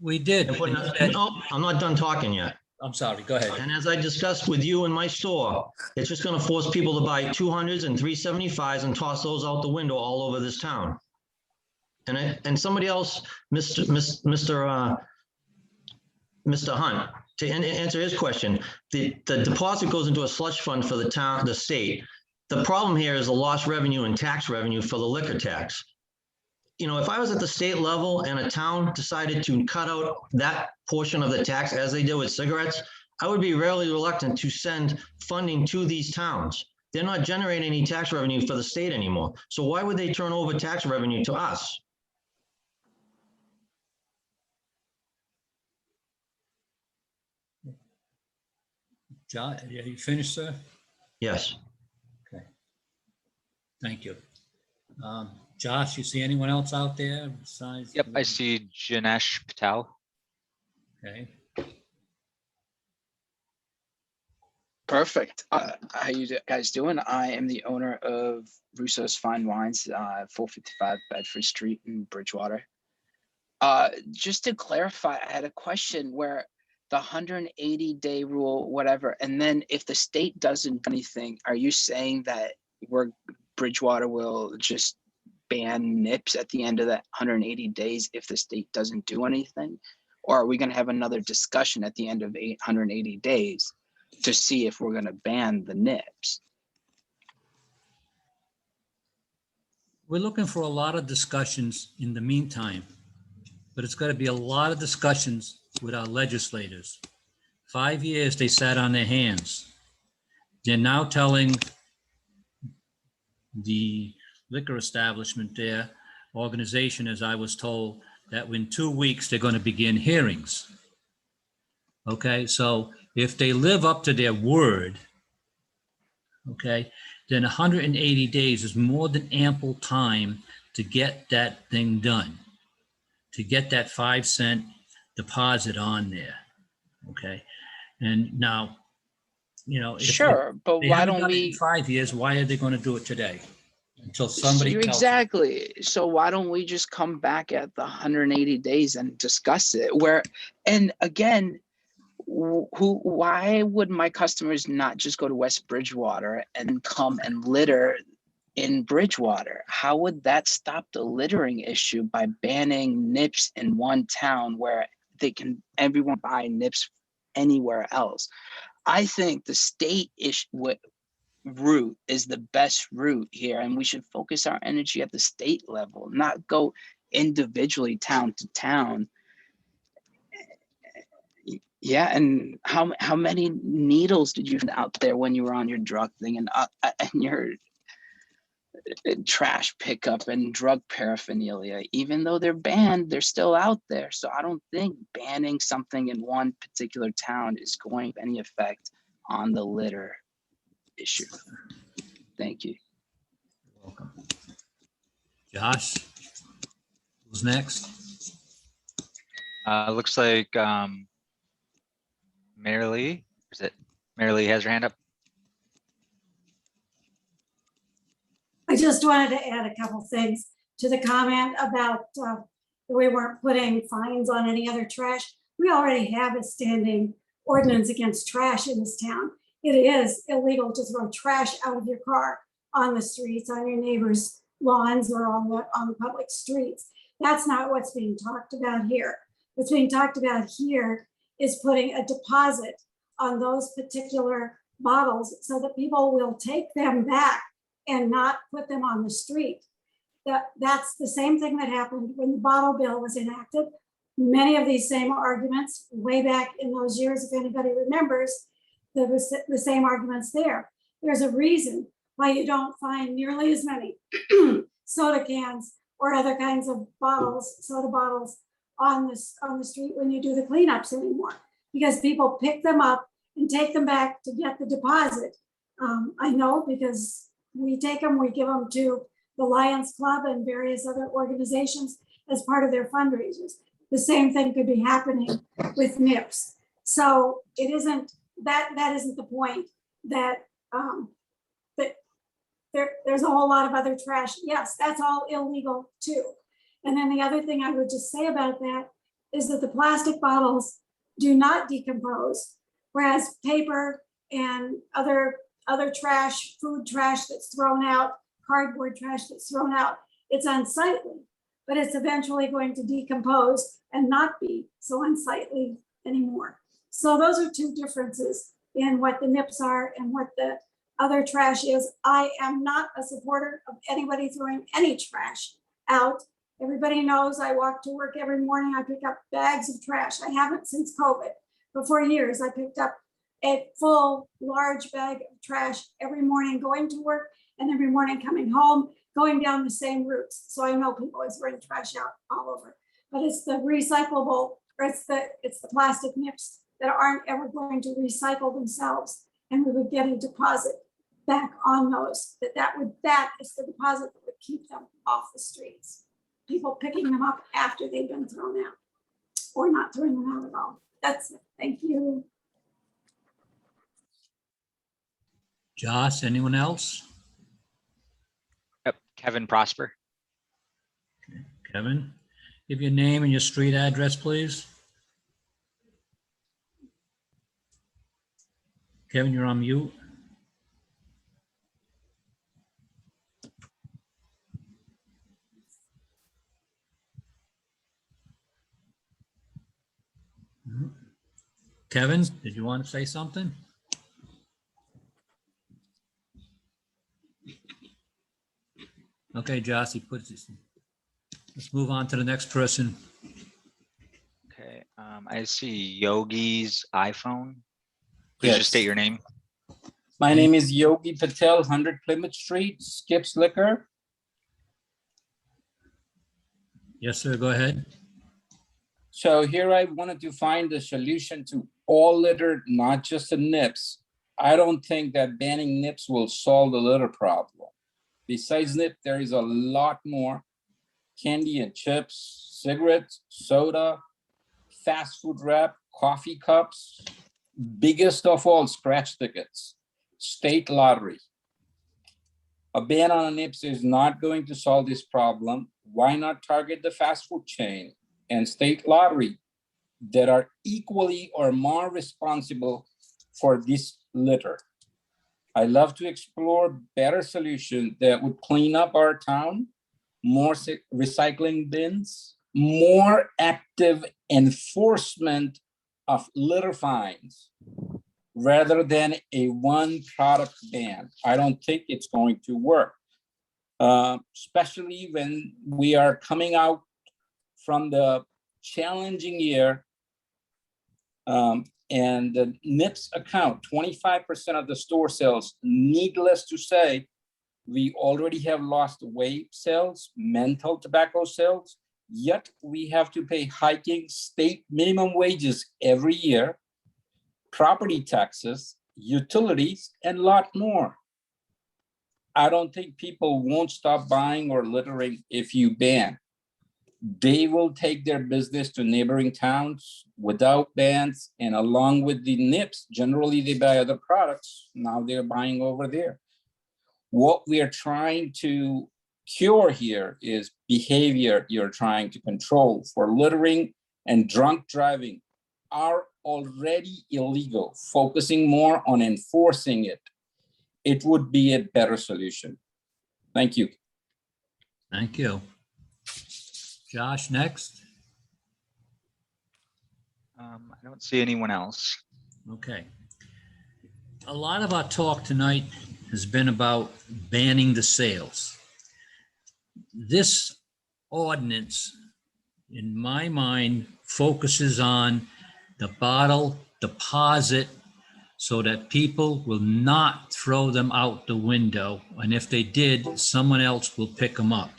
We did. No, I'm not done talking yet. I'm sorry, go ahead. And as I discussed with you in my store, it's just going to force people to buy 200s and 375s and toss those out the window all over this town. And somebody else, Mr. Hunt, to answer his question, the deposit goes into a slush fund for the town, the state. The problem here is the lost revenue and tax revenue for the liquor tax. You know, if I was at the state level and a town decided to cut out that portion of the tax as they did with cigarettes, I would be really reluctant to send funding to these towns. They're not generating any tax revenue for the state anymore. So why would they turn over tax revenue to us? John, are you finished, sir? Yes. Okay. Thank you. Josh, you see anyone else out there besides? Yep, I see Janesh Patel. Okay. Perfect. How you guys doing? I am the owner of Russo's Fine Wines, 455 Bedford Street in Bridgewater. Just to clarify, I had a question where the 180-day rule, whatever, and then if the state doesn't do anything, are you saying that Bridgewater will just ban nips at the end of that 180 days if the state doesn't do anything? Or are we going to have another discussion at the end of 180 days to see if we're going to ban the nips? We're looking for a lot of discussions in the meantime, but it's got to be a lot of discussions with our legislators. 5 years they sat on their hands. They're now telling the liquor establishment, their organization, as I was told, that in 2 weeks they're going to begin hearings. Okay, so if they live up to their word, okay, then 180 days is more than ample time to get that thing done, to get that 5-cent deposit on there. Okay, and now, you know, Sure, but they why haven't don't done it in we? 5 years, why are they going to do it today? Until somebody tells them. Exactly. So why don't we just come back at the 180 days and discuss it? And again, why would my customers not just go to West Bridgewater and come and litter in Bridgewater? How would that stop the littering issue by banning nips in one town where everyone buy nips anywhere else? I think the state route is the best route here, and we should focus our energy at the state level, not go individually town to town. Yeah, and how many needles did you find out there when you were on your drug thing and your trash pickup and drug paraphernalia? Even though they're banned, they're still out there. So I don't think banning something in one particular town is going to have any effect on the litter issue. Thank you. You're welcome. Josh, who's next? Looks like Mary Lee. Is it Mary Lee has her hand up? I just wanted to add a couple things to the comment about we weren't putting fines on any other trash. We already have a standing ordinance against trash in this town. It is illegal to throw trash out of your car on the streets, on your neighbors' lawns, or on the public streets. That's not what's being talked about here. What's being talked about here is putting a deposit on those particular bottles so that people will take them back and not put them on the street. That's the same thing that happened when the bottle bill was enacted. Many of these same arguments way back in those years, if anybody remembers, there was the same arguments there. There's a reason why you don't find nearly as many soda cans or other kinds of bottles, soda bottles on the street when you do the cleanups anymore, because people pick them up and take them back to get the deposit. I know because we take them, we give them to the Lions Club and various other organizations as part of their fundraisers. The same thing could be happening with nips. So it isn't, that isn't the point, that there's a whole lot of other trash. Yes, that's all illegal too. And then the other thing I would just say about that is that the plastic bottles do not decompose, whereas paper and other trash, food trash that's thrown out, cardboard trash that's thrown out, it's unsightly, but it's eventually going to decompose and not be so unsightly anymore. So those are two differences in what the nips are and what the other trash is. I am not a supporter of anybody throwing any trash out. Everybody knows I walk to work every morning. I pick up bags of trash. I haven't since COVID, but for years I picked up a full large bag of trash every morning going to work and every morning coming home, going down the same routes. So I know people are throwing trash out all over, but it's the recyclable, or it's the plastic nips that aren't ever going to recycle themselves. And we would get a deposit back on those, that is the deposit that would keep them off the streets. People picking them up after they've been thrown out or not throwing them out at all. That's it. Thank you. Josh, anyone else? Yep, Kevin Prosper. Kevin, give your name and your street address, please. Kevin, you're on mute. Kevin, did you want to say something? Okay, Josh, he puts this. Let's move on to the next person. Okay, I see Yogi's iPhone. Please Yes. just state your name. My name is Yogi Patel, 100 Plymouth Street, Skips Liquor. Yes, sir, go ahead. So here I wanted to find a solution to all litter, not just the nips. I don't think that banning nips will solve the litter problem. Besides nip, there is a lot more: candy and chips, cigarettes, soda, fast food wrap, coffee cups, biggest of all, scratch tickets, state lottery. A ban on nips is not going to solve this problem. Why not target the fast food chain and state lottery that are equally or more responsible for this litter? I love to explore better solutions that would clean up our town, more recycling bins, more active enforcement of litter fines, rather than a one product ban. I don't think it's going to work, especially when we are coming out from the challenging year, and the NIPS account 25% of the store sales. Needless to say, we already have lost vape sales, menthol tobacco sales, yet we have to pay hiking state minimum wages every year, property taxes, utilities, and a lot more. I don't think people won't stop buying or littering if you ban. They will take their business to neighboring towns without bans, and along with the NIPS, generally they buy other products. Now they're buying over there. What we are trying to cure here is behavior you're trying to control. For littering and drunk driving are already illegal. Focusing more on enforcing it, it would be a better solution. Thank you. Thank you. Josh, next. I don't see anyone else. Okay. A lot of our talk tonight has been about banning the sales. This ordinance, in my mind, focuses on the bottle deposit so that people will not throw them out the window. And if they did, someone else will pick them up.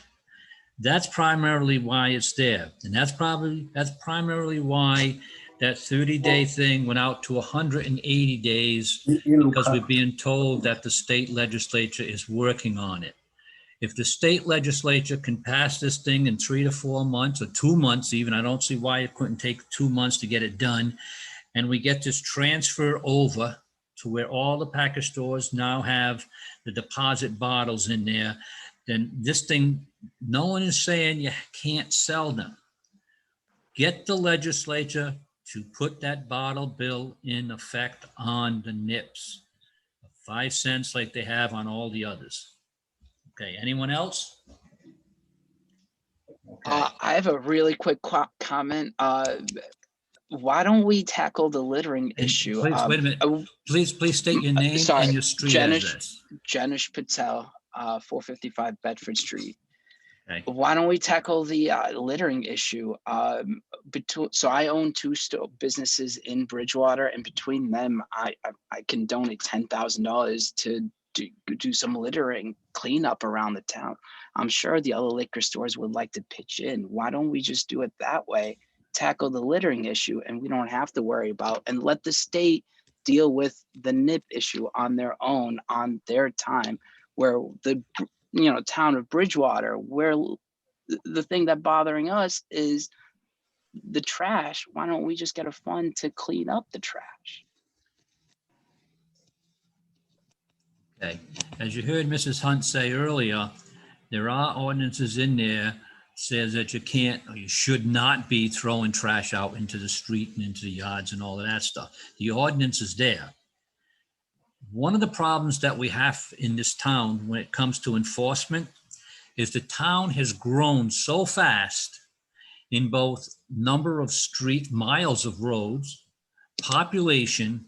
That's primarily why it's there. And that's primarily why that 30-day thing went out to 180 days, because we're being told that the state legislature is working on it. If the state legislature can pass this thing in 3 to 4 months, or 2 months even, I don't see why it couldn't take 2 months to get it done, and we get this transfer over to where all the package stores now have the deposit bottles in there, then this thing, no one is saying you can't sell them. Get the legislature to put that bottle bill in effect on the NIPS, 5 cents like they have on all the others. Okay, anyone else? Okay. I have a really quick comment. why don't we tackle the littering issue? Please, wait a minute. Please state your name sorry, and your street Janish- address. Janish Patel, 455 Bedford Street. Okay. Why don't we tackle the littering issue? So I own two businesses in Bridgewater, and between them, I can donate $10,000 to do some littering cleanup around the town. I'm sure the other liquor stores would like to pitch in. Why don't we just do it that way? Tackle the littering issue, and we don't have to worry about, and let the state deal with the nip issue on their own, on their time, where the town of Bridgewater, where the thing that bothering us is the trash. Why don't we just get a fund to clean up the trash? Okay, as you heard Mrs. Hunt say earlier, there are ordinances in there says that you can't or you should not be throwing trash out into the street and into the yards and all of that stuff. The ordinance is there. One of the problems that we have in this town when it comes to enforcement is the town has grown so fast in both number of street miles of roads, population,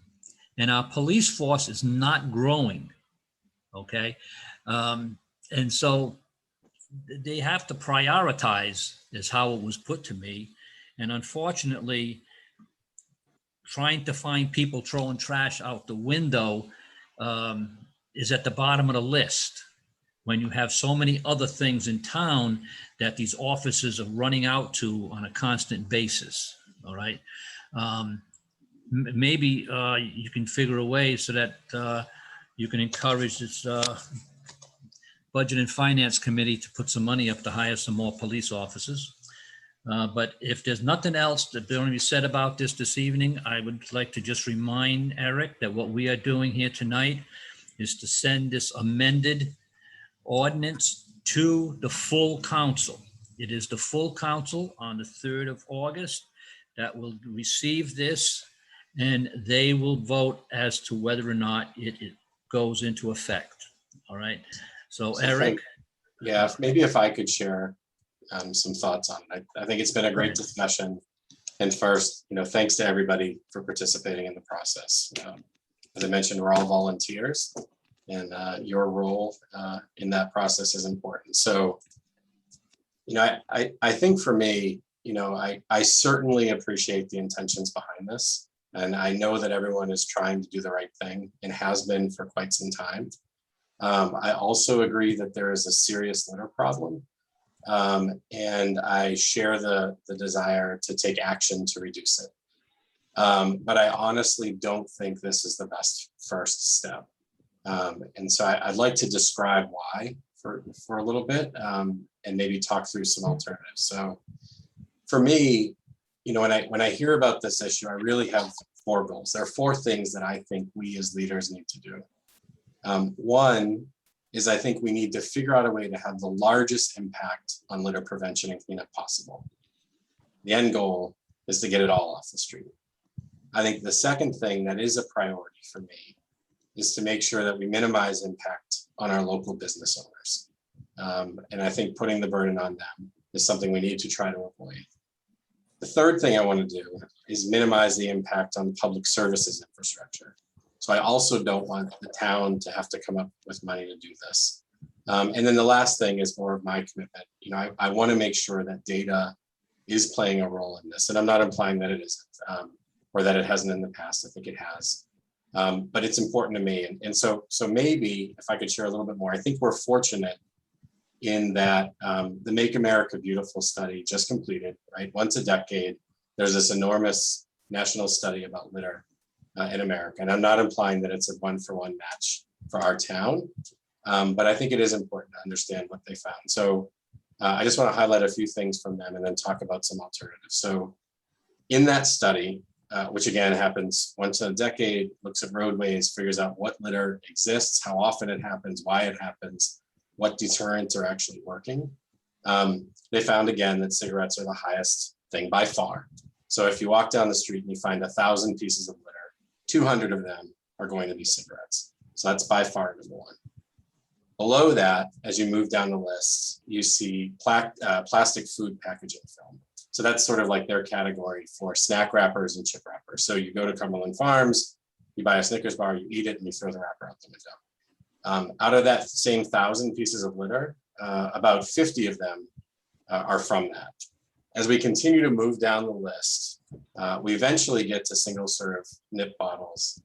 and our police force is not growing. Okay. And so they have to prioritize, is how it was put to me. And unfortunately, trying to find people throwing trash out the window is at the bottom of the list when you have so many other things in town that these officers are running out to on a constant basis. All right. Maybe you can figure a way so that you can encourage this Budget and Finance Committee to put some money up to hire some more police officers. But if there's nothing else that going to be said about this evening, I would like to just remind Erik that what we are doing here tonight is to send this amended ordinance to the full council. It is the full council on the 3rd of August that will receive this, and they will vote as to whether or not it goes into effect. All right. So Erik. Yeah, maybe if I could share some thoughts on it. I think it's been a great discussion. And first, thanks to everybody for participating in the process. As I mentioned, we're all volunteers, and your role in that process is important. So, I think for me, I certainly appreciate the intentions behind this. And I know that everyone is trying to do the right thing and has been for quite some time. I also agree that there is a serious litter problem. And I share the desire to take action to reduce it. But I honestly don't think this is the best first step. And so I'd like to describe why for a little bit, and maybe talk through some alternatives. So for me, when I hear about this issue, I really have 4 goals. There are 4 things that I think we as leaders need to do. One is I think we need to figure out a way to have the largest impact on litter prevention and cleanup possible. The end goal is to get it all off the street. I think the second thing that is a priority for me is to make sure that we minimize impact on our local business owners. And I think putting the burden on them is something we need to try to avoid. The third thing I want to do is minimize the impact on public services infrastructure. So I also don't want the town to have to come up with money to do this. And then the last thing is more of my commitment. I want to make sure that data is playing a role in this. And I'm not implying that it isn't, or that it hasn't in the past. I think it has. But it's important to me. And so maybe if I could share a little bit more, I think we're fortunate in that the Make America Beautiful study just completed, right? Once a decade, there's this enormous national study about litter in America. And I'm not implying that it's a 1-for-1 match for our town, but I think it is important to understand what they found. So I just want to highlight a few things from them and then talk about some alternatives. So in that study, which again happens once in a decade, looks at roadways, figures out what litter exists, how often it happens, why it happens, what deterrents are actually working. They found again that cigarettes are the highest thing by far. So if you walk down the street and you find 1,000 pieces of litter, 200 of them are going to be cigarettes. So that's by far number 1. Below that, as you move down the list, you see plastic food packaging film. So that's sort of like their category for snack wrappers and chip wrappers. So you go to Cumberland Farms, you buy a Snickers bar, you eat it, and you throw the wrapper out the window. Out of that same 1,000 pieces of litter, about 50 of them are from that. As we continue to move down the list, we eventually get to single serve nip bottles,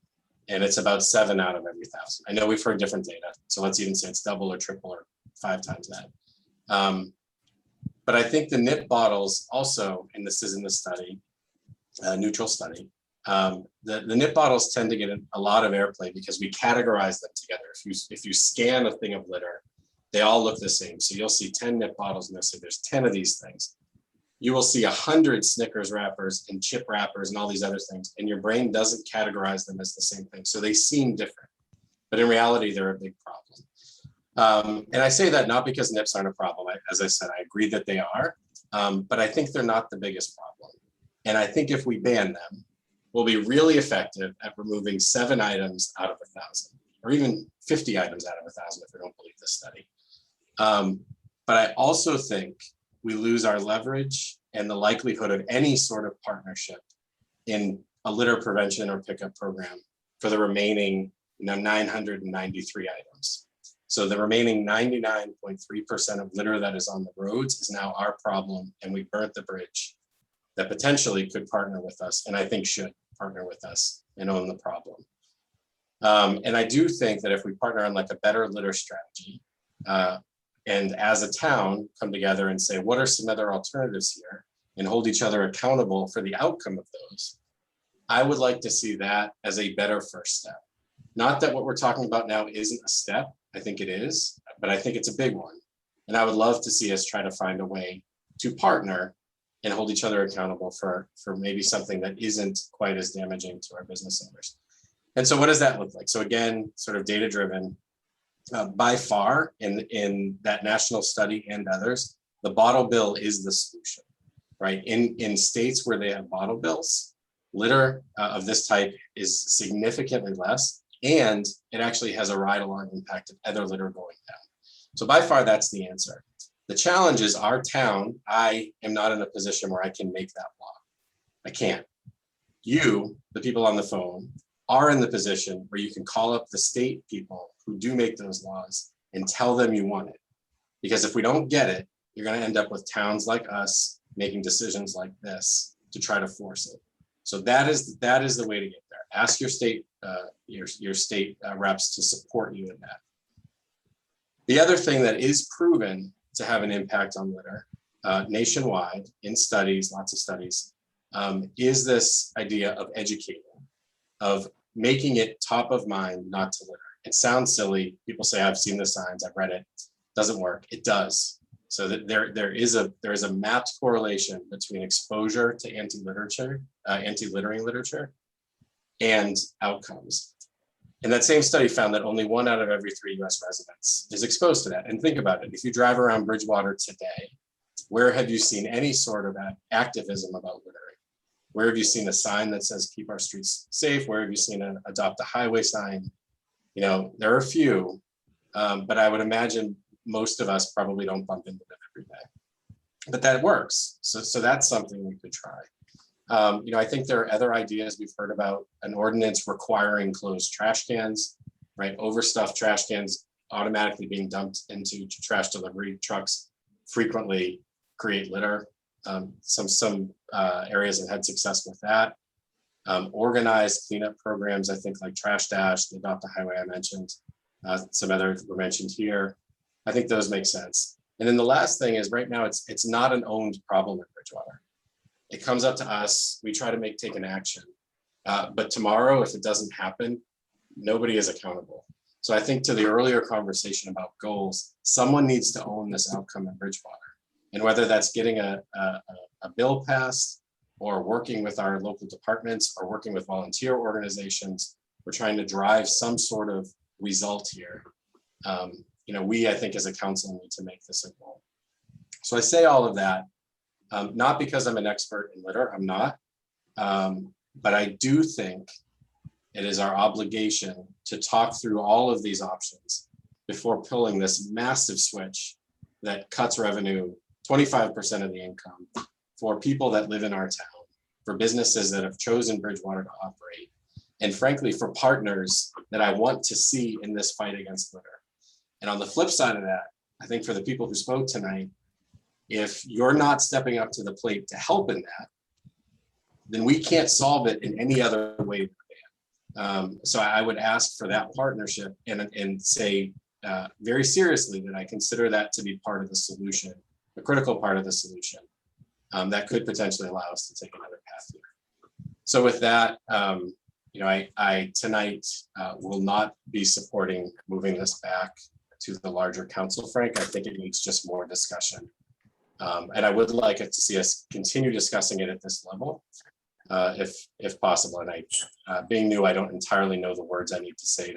and it's about 7 out of every 1,000. I know we've heard different data, so let's even say it's double or triple or 5 times that. But I think the nip bottles also, and this is in the study, neutral study, the nip bottles tend to get a lot of airplay because we categorize them together. If you scan a thing of litter, they all look the same. So you'll see 10 nip bottles and they'll say there's 10 of these things. You will see 100 Snickers wrappers and chip wrappers and all these other things, and your brain doesn't categorize them as the same thing. So they seem different, but in reality, they're a big problem. And I say that not because nips aren't a problem. As I said, I agree that they are, but I think they're not the biggest problem. And I think if we ban them, we'll be really effective at removing 7 items out of 1,000, or even 50 items out of 1,000 if we don't believe this study. But I also think we lose our leverage and the likelihood of any sort of partnership in a litter prevention or pickup program for the remaining 993 items. So the remaining 99.3% of litter that is on the roads is now our problem, and we burnt the bridge that potentially could partner with us, and I think should partner with us and own the problem. And I do think that if we partner on like a better litter strategy, and as a town come together and say, what are some other alternatives here, and hold each other accountable for the outcome of those, I would like to see that as a better first step. Not that what we're talking about now isn't a step, I think it is, but I think it's a big one. And I would love to see us try to find a way to partner and hold each other accountable for maybe something that isn't quite as damaging to our business owners. And so what does that look like? So again, sort of data-driven. By far, in that national study and others, the bottle bill is the solution, right? In states where they have bottle bills, litter of this type is significantly less, and it actually has a ride-along impact of other litter going down. So by far, that's the answer. The challenge is our town. I am not in a position where I can make that law. I can't. You, the people on the phone, are in the position where you can call up the state people who do make those laws and tell them you want it. Because if we don't get it, you're going to end up with towns like us making decisions like this to try to force it. So that is the way to get there. Ask your state reps to support you in that. The other thing that is proven to have an impact on litter nationwide in studies, lots of studies, is this idea of educating, of making it top of mind not to litter. It sounds silly. People say, I've seen the signs, I've read it. Doesn't work. It does. So that there is a mapped correlation between exposure to anti-littering literature and outcomes. And that same study found that only 1 out of every 3 US residents is exposed to that. And think about it. If you drive around Bridgewater today, where have you seen any sort of activism about littering? Where have you seen a sign that says keep our streets safe? Where have you seen an adopt a highway sign? There are a few, but I would imagine most of us probably don't bump into them every day. But that works. So that's something we could try. I think there are other ideas. We've heard about an ordinance requiring closed trash cans, right? Overstuffed trash cans automatically being dumped into trash delivery trucks frequently create litter. Some areas have had success with that. Organized cleanup programs, I think like Trash Dash, the Adopt a Highway I mentioned, some others were mentioned here. I think those make sense. And then the last thing is right now it's not an owned problem in Bridgewater. It comes up to us, we try to take an action. But tomorrow, if it doesn't happen, nobody is accountable. So I think to the earlier conversation about goals, someone needs to own this outcome in Bridgewater. And whether that's getting a bill passed or working with our local departments or working with volunteer organizations, we're trying to drive some sort of result here. We, I think as a council, need to make this a goal. So I say all of that, not because I'm an expert in litter, I'm not, but I do think it is our obligation to talk through all of these options before pulling this massive switch that cuts revenue, 25% of the income, for people that live in our town, for businesses that have chosen Bridgewater to operate, and frankly, for partners that I want to see in this fight against litter. And on the flip side of that, I think for the people who spoke tonight, if you're not stepping up to the plate to help in that, then we can't solve it in any other way. So I would ask for that partnership and say very seriously that I consider that to be part of the solution, a critical part of the solution that could potentially allow us to take another path here. So with that, you know, I tonight will not be supporting moving this back to the larger council, Frank. I think it needs just more discussion. And I would like it to see us continue discussing it at this level, if possible. And being new, I don't entirely know the words I need to say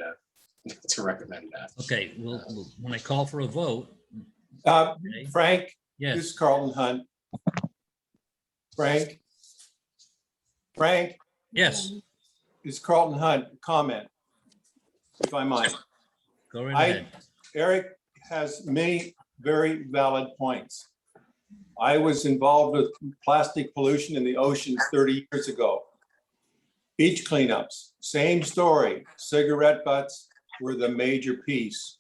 to recommend that. Okay, well, when I call for a vote. Frank, Yes. this is Carlton Hunt. Frank, Yes, this is Carlton Hunt. Comment, if I might. go right ahead. Erik has many very valid points. I was involved with plastic pollution in the oceans 30 years ago. Beach cleanups, same story. Cigarette butts were the major piece.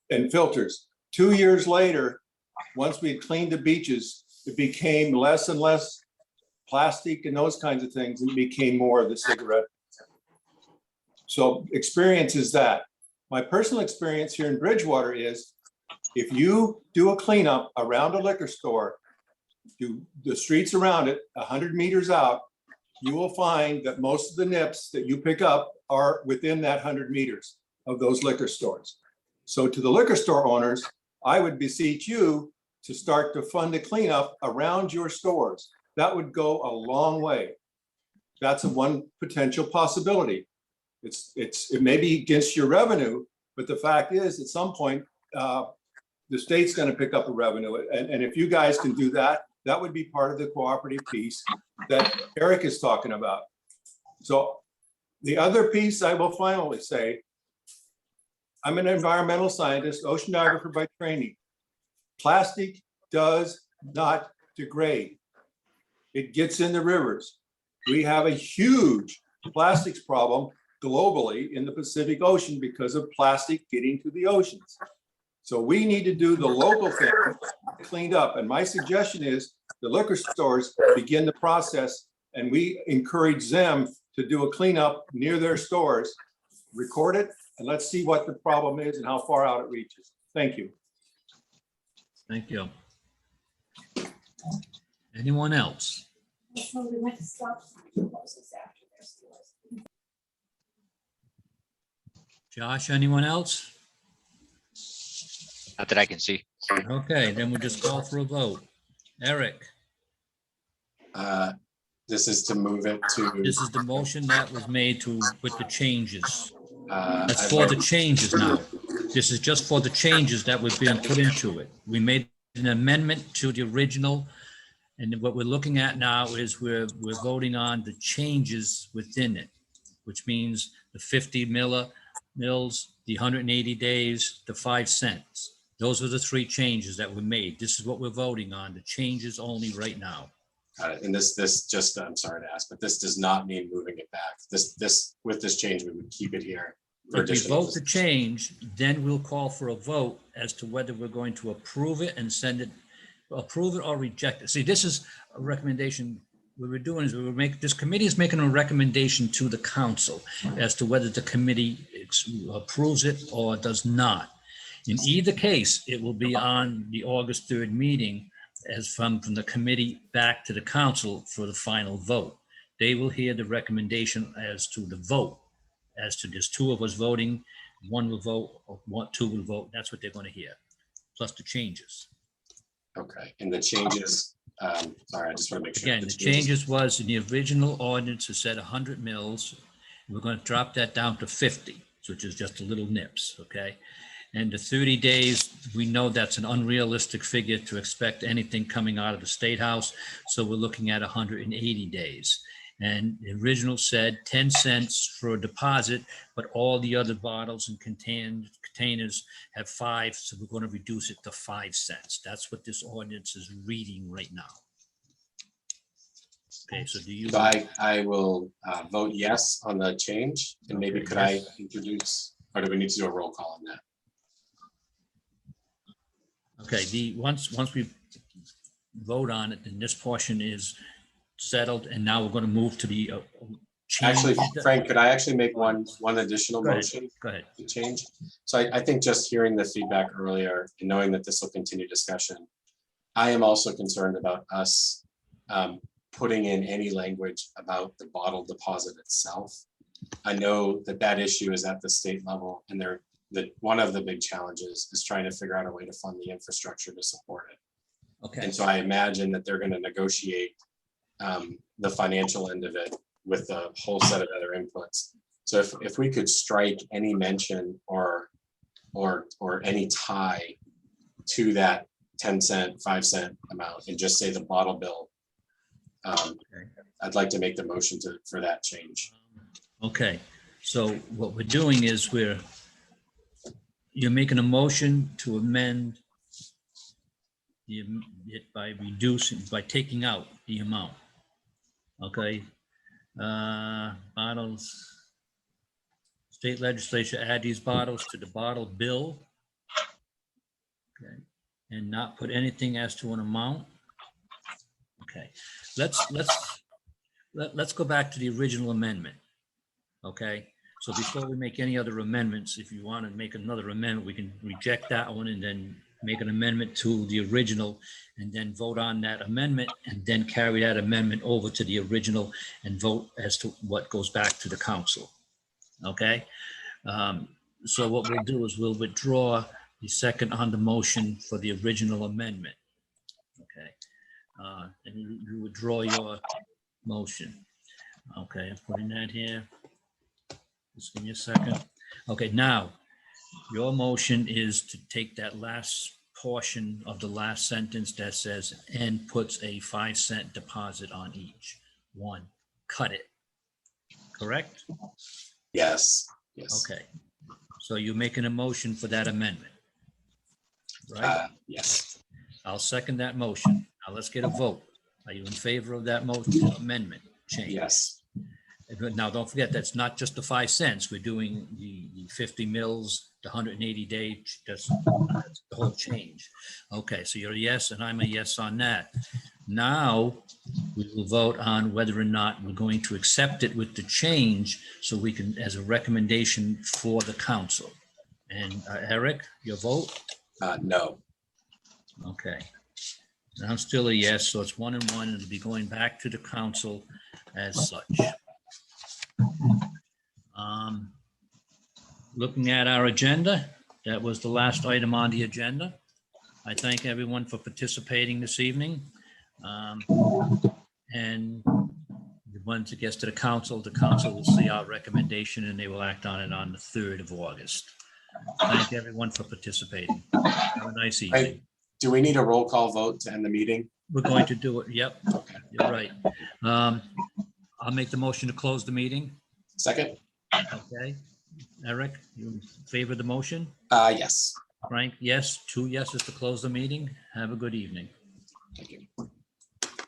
And filters. 2 years later, once we had cleaned the beaches, it became less and less plastic and those kinds of things, and it became more of the cigarette. So experience is that. My personal experience here in Bridgewater is if you do a cleanup around a liquor store, do the streets around it 100 meters out, you will find that most of the nips that you pick up are within that 100 meters of those liquor stores. So to the liquor store owners, I would beseech you to start to fund a cleanup around your stores. That would go a long way. That's one potential possibility. It may be against your revenue, but the fact is, at some point, the state's going to pick up the revenue. And if you guys can do that, that would be part of the cooperative piece that Erik is talking about. So the other piece I will finally say, I'm an environmental scientist, oceanographer by training. Plastic does not degrade. It gets in the rivers. We have a huge plastics problem globally in the Pacific Ocean because of plastic getting to the oceans. So we need to do the local thing cleaned up. And my suggestion is the liquor stores begin the process and we encourage them to do a cleanup near their stores, record it, and let's see what the problem is and how far out it reaches. Thank you. Thank you. Anyone else? So we went to stop sign closes after their stores. Josh, anyone else? Not that I can see. Okay, then we'll just call for a vote. Erik, This is to move it to. this is the motion that was made to, with the changes. That's I've for the already- changes now. This is just for the changes that were being put into it. We made an amendment to the original. And what we're looking at now is we're voting on the changes within it, which means the 50 mils, the 180 days, the 5 cents. Those are the three changes that were made. This is what we're voting on, the changes only right now. And this just, I'm sorry to ask, but this does not mean moving it back. With this change, we would keep it here. for If we additional vote the change, then we'll call for a vote as to whether we're going to approve it and send it, approve it or reject it. See, this is a recommendation. What we're doing is this committee is making a recommendation to the council as to whether the committee approves it or does not. In either case, it will be on the August 3rd meeting as from the committee back to the council for the final vote. They will hear the recommendation as to the vote. As to there's two of us voting, one will vote, or two will vote. That's what they're going to hear, plus the changes. Okay, and the changes, sorry, I just want to make sure. Again, the changes was in the original ordinance, it said 100 mils. We're going to drop that down to 50, which is just a little nips, okay? And the 30 days, we know that's an unrealistic figure to expect anything coming out of the State House. So we're looking at 180 days. And the original said 10 cents for a deposit, but all the other bottles and containers have 5, so we're going to reduce it to 5 cents. That's what this ordinance is reading right now. Okay, so do you? So I will vote yes on the change, and maybe Okay, could yes. I introduce, or do we need to do a roll call on that? Okay, once we vote on it, then this portion is settled, and now we're going to move to the change. Actually, Frank, could I actually make one additional Go ahead. motion Go ahead. to change? So I think just hearing the feedback earlier and knowing that this will continue discussion, I am also concerned about us putting in any language about the bottle deposit itself. I know that issue is at the state level, and one of the big challenges is trying to figure out a way to fund the infrastructure to support it. Okay. And so I imagine that they're going to negotiate the financial end of it with a whole set of other inputs. So if we could strike any mention or any tie to that 10-cent, 5-cent amount and just say the bottle bill, I'd like to make the motion for that change. Okay, so what we're doing is you're making a motion to amend it by taking out the amount. Okay. Bottles, state legislature add these bottles to the bottle bill. Okay, and not put anything as to an amount. Okay, let's go back to the original amendment. Okay, so before we make any other amendments, if you want to make another amendment, we can reject that one and then make an amendment to the original and then vote on that amendment and then carry that amendment over to the original and vote as to what goes back to the council. Okay, so what we'll do is we'll withdraw the second on the motion for the original amendment. Okay, and you withdraw your motion. Okay, I'm putting that here. Just give me a second. Okay, now your motion is to take that last portion of the last sentence that says and puts a 5-cent deposit on each one. Cut it. Correct? Yes. Yes. Okay. So you're making a motion for that amendment, right? Yes. I'll second that motion. Now let's get a vote. Are you in favor of that motion amendment change? Yes. Now, don't forget, that's not just the 5 cents. We're doing the 50 mils, the 180 day, that's the whole change. Okay, so you're a yes, and I'm a yes on that. Now, we will vote on whether or not we're going to accept it with the change so we can, as a recommendation for the council. And Erik, your vote? No. Okay. And I'm still a yes, so it's 1 and 1, and it'll be going back to the council as such. Looking at our agenda, that was the last item on the agenda. I thank everyone for participating this evening. And once it gets to the council will see our recommendation and they will act on it on the 3rd of August. Thank everyone for participating. Have a nice evening. Do we need a roll call vote to end the meeting? We're going to do it. Yep, Okay. you're right. I'll make the motion to close the meeting. Second? Okay. Erik, you in favor of the motion? Yes. Frank, yes. 2 yeses to close the meeting. Have a good evening. Thank you.